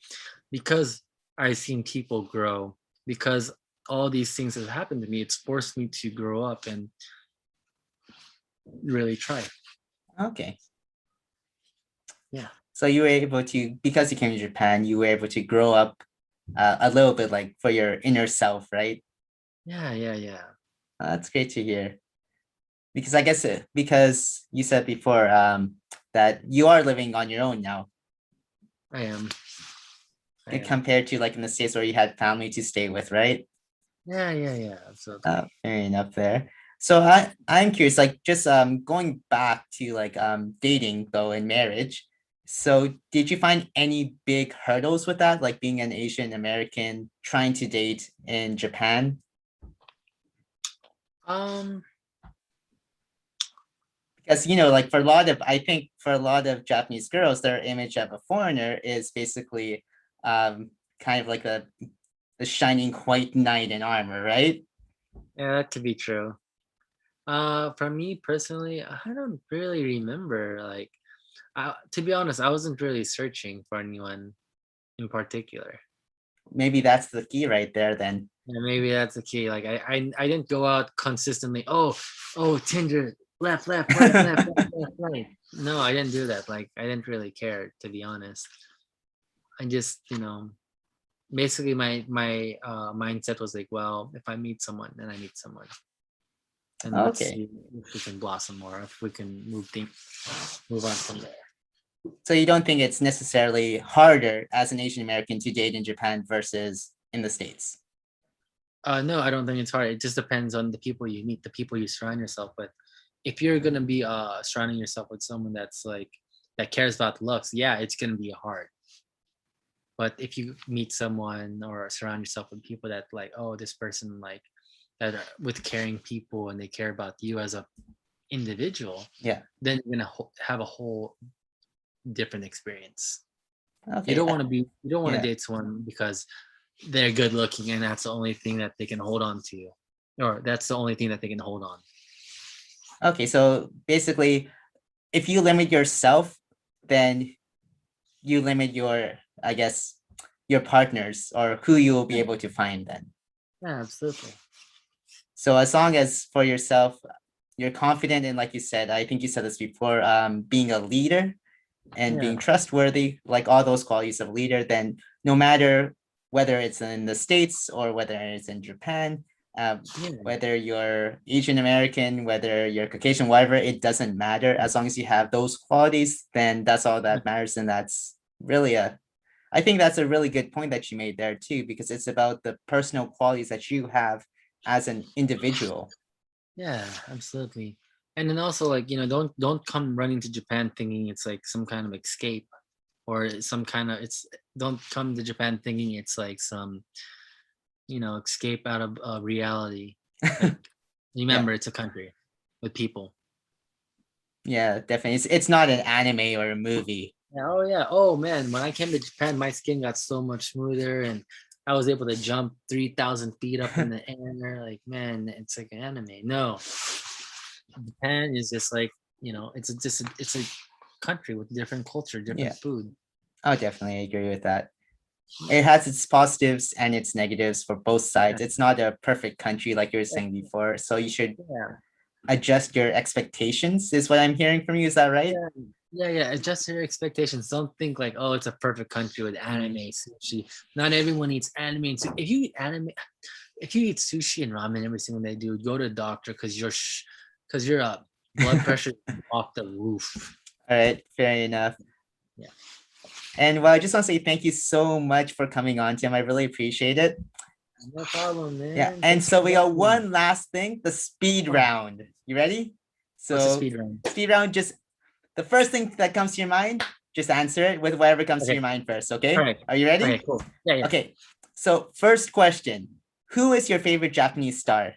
Speaker 2: because I've seen people grow, because all these things have happened to me, it's forced me to grow up and really try.
Speaker 1: Okay.
Speaker 2: Yeah.
Speaker 1: So you were able to, because you came to Japan, you were able to grow up a little bit like for your inner self, right?
Speaker 2: Yeah, yeah, yeah.
Speaker 1: That's great to hear. Because I guess because you said before that you are living on your own now,
Speaker 2: I am. I am.
Speaker 1: compared to like in the States where you had family to stay with, right?
Speaker 2: Yeah, yeah, yeah, absolutely.
Speaker 1: Fair enough there. So I'm curious, like just going back to like dating though in marriage. So did you find any big hurdles with that, like being an Asian American trying to date in Japan?
Speaker 2: Um,
Speaker 1: Because like for a lot of, I think for a lot of Japanese girls, their image of a foreigner is basically kind of like the shining white knight in armor, right?
Speaker 2: yeah, that could be true. For me personally, I don't really remember. Like, to be honest, I wasn't really searching for anyone in particular.
Speaker 1: Maybe that's the key right there then.
Speaker 2: Yeah, maybe that's the key. Like, I didn't go out consistently. Oh, oh, Tinder, left, left, right, left, left, left, right. No, I didn't do that. Like, I didn't really care, to be honest. I just, basically my mindset was like, well, if I meet someone, then I meet someone, and let's
Speaker 1: Okay.
Speaker 2: see if we can blossom more, if we can move on from there.
Speaker 1: So you don't think it's necessarily harder as an Asian American to date in Japan versus in the States?
Speaker 2: No, I don't think it's hard. It just depends on the people you meet, the people you surround yourself with. If you're gonna be surrounding yourself with someone that's like that cares about looks, yeah, it's gonna be hard. But if you meet someone or surround yourself with people that like, oh, this person like that are with caring people and they care about you as a individual,
Speaker 1: Yeah.
Speaker 2: then you're gonna have a whole different experience.
Speaker 1: Okay.
Speaker 2: You don't want to
Speaker 1: Yeah.
Speaker 2: date someone because they're good looking and that's the only thing that they can hold on to, or that's the only thing that they can hold on.
Speaker 1: Okay. So basically, if you limit yourself, then you limit your, I guess, your partners or who you will be
Speaker 2: Yeah,
Speaker 1: able to find then.
Speaker 2: yeah, absolutely.
Speaker 1: So as long as for yourself, you're confident in, like you said, I think you said this before, being a leader and being
Speaker 2: Yeah,
Speaker 1: trustworthy, like all those qualities of leader, then no matter whether it's in the States or whether it's in Japan,
Speaker 2: yeah,
Speaker 1: whether you're Asian American, whether you're Caucasian, whatever, it doesn't matter. As long as you have those qualities, then that's all that matters. And that's really I think that's a really good point that you made there too, because it's about the personal qualities that you have as an individual.
Speaker 2: yeah, absolutely. And then also, like, don't come running to Japan thinking it's like some kind of escape, or some kind of it's don't come to Japan thinking it's like some escape out of reality. Like,
Speaker 1: Yeah.
Speaker 2: remember, it's a country with people.
Speaker 1: Yeah, definitely. It's not an anime or a movie.
Speaker 2: Yeah, oh yeah. Oh man, when I came to Japan, my skin got so much smoother, and I was able to jump 3,000 feet up in the air. Like, man, it's like an anime. No, Japan is just like, it's a country with different culture,
Speaker 1: Yeah,
Speaker 2: different food.
Speaker 1: I definitely agree with that. It has its positives and its negatives for both
Speaker 2: Yeah,
Speaker 1: sides. It's not a perfect country like you were saying before. So you should
Speaker 2: yeah,
Speaker 1: adjust your expectations, is what I'm hearing from you. Is that right?
Speaker 2: yeah, yeah, yeah. Adjust your expectations. Don't think like, oh, it's a perfect country with anime, sushi. Not everyone eats anime and sushi. If you eat sushi and ramen every single day, dude, go to a doctor because your blood pressure is off the roof.
Speaker 1: All right, fair enough.
Speaker 2: Yeah,
Speaker 1: And well, I just want to say thank you so much for coming on, Tim. I really appreciate it.
Speaker 2: no problem,
Speaker 1: Yeah.
Speaker 2: man.
Speaker 1: And
Speaker 2: Thanks
Speaker 1: so
Speaker 2: for
Speaker 1: we got
Speaker 2: having me.
Speaker 1: one last thing, the speed
Speaker 2: Oh,
Speaker 1: round. You ready?
Speaker 2: what's the
Speaker 1: So
Speaker 2: speed run?
Speaker 1: speed round, just the first thing that comes to your mind, just answer it with whatever comes to
Speaker 2: Okay.
Speaker 1: your mind first, okay?
Speaker 2: All right.
Speaker 1: Are you ready?
Speaker 2: Okay, cool. Yeah.
Speaker 1: Okay, so first question. Who is your favorite Japanese star?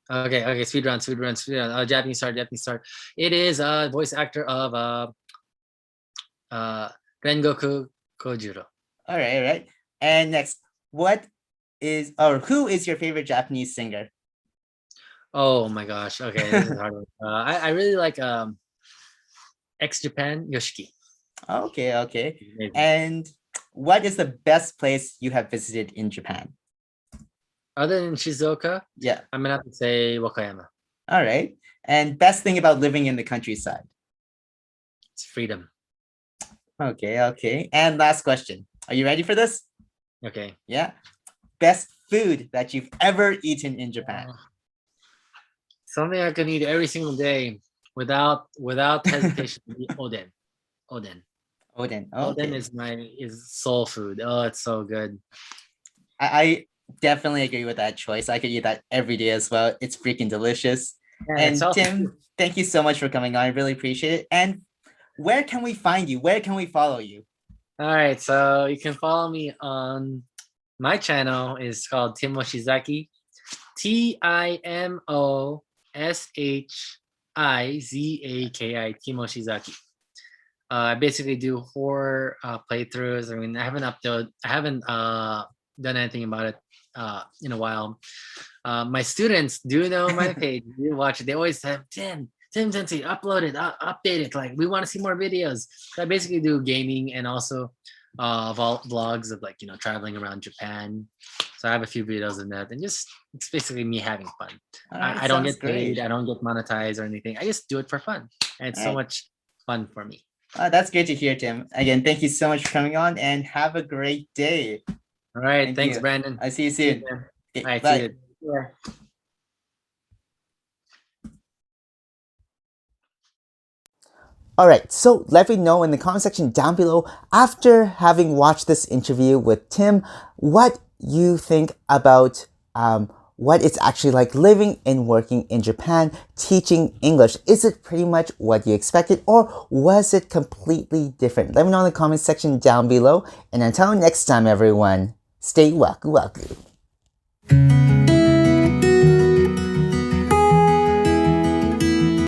Speaker 2: Okay. Speed run. Japanese star. It is voice actor of Rengoku Kojiro.
Speaker 1: All right. And next, who is your favorite Japanese singer?
Speaker 2: Oh my gosh. Okay, this is hard. I really like ex Japan Yoshiki.
Speaker 1: Okay.
Speaker 2: Amazing.
Speaker 1: And what is the best place you have visited in Japan?
Speaker 2: Other than Shizuoka,
Speaker 1: Yeah.
Speaker 2: I'm gonna have to say Wakayama.
Speaker 1: All right. And best thing about living in the countryside?
Speaker 2: It's freedom.
Speaker 1: Okay. And last question. Are you ready for this?
Speaker 2: Okay.
Speaker 1: Yeah. Best food that you've ever eaten in Japan?
Speaker 2: Something I can eat every single day without hesitation would be oden.
Speaker 1: Oden.
Speaker 2: Oden is soul food. Oh, it's so good.
Speaker 1: I definitely agree with that choice. I could eat that every day as well. It's freaking delicious.
Speaker 2: Yeah,
Speaker 1: and Tim, thank you so much for coming on. I really appreciate it. And where can we find you? Where can we follow you?
Speaker 2: All right, so you can follow me on my channel. Is called Tim Moshizaki. TIMOSHIZAKI. Tim Moshizaki. I basically do horror playthroughs. I mean, I haven't done anything about it in a while. My students do know my page. They watch it. They always have Tim Sensei, upload it, update it. Like, we want to see more videos. So I basically do gaming and also vlogs of, like, traveling around Japan. So I have a few videos in that, and just it's basically me having fun.
Speaker 1: Right,
Speaker 2: I don't get paid.
Speaker 1: Great.
Speaker 2: I don't get monetized or anything. I just do it for fun, and it's so much fun for me.
Speaker 1: That's great to hear, Tim. Again, thank you so much for coming on, and have a great day.
Speaker 2: All right, thanks, Brandon.
Speaker 1: I'll see you soon.
Speaker 2: All right, bye. See you. Yeah.
Speaker 1: All right, so let me know in the comment section down below, after having watched this interview with Tim, what you think about what it's actually like living and working in Japan, teaching English. Is it pretty much what you expected, or was it completely different? Let me know in the comment section down below. And until next time, everyone, stay waku waku.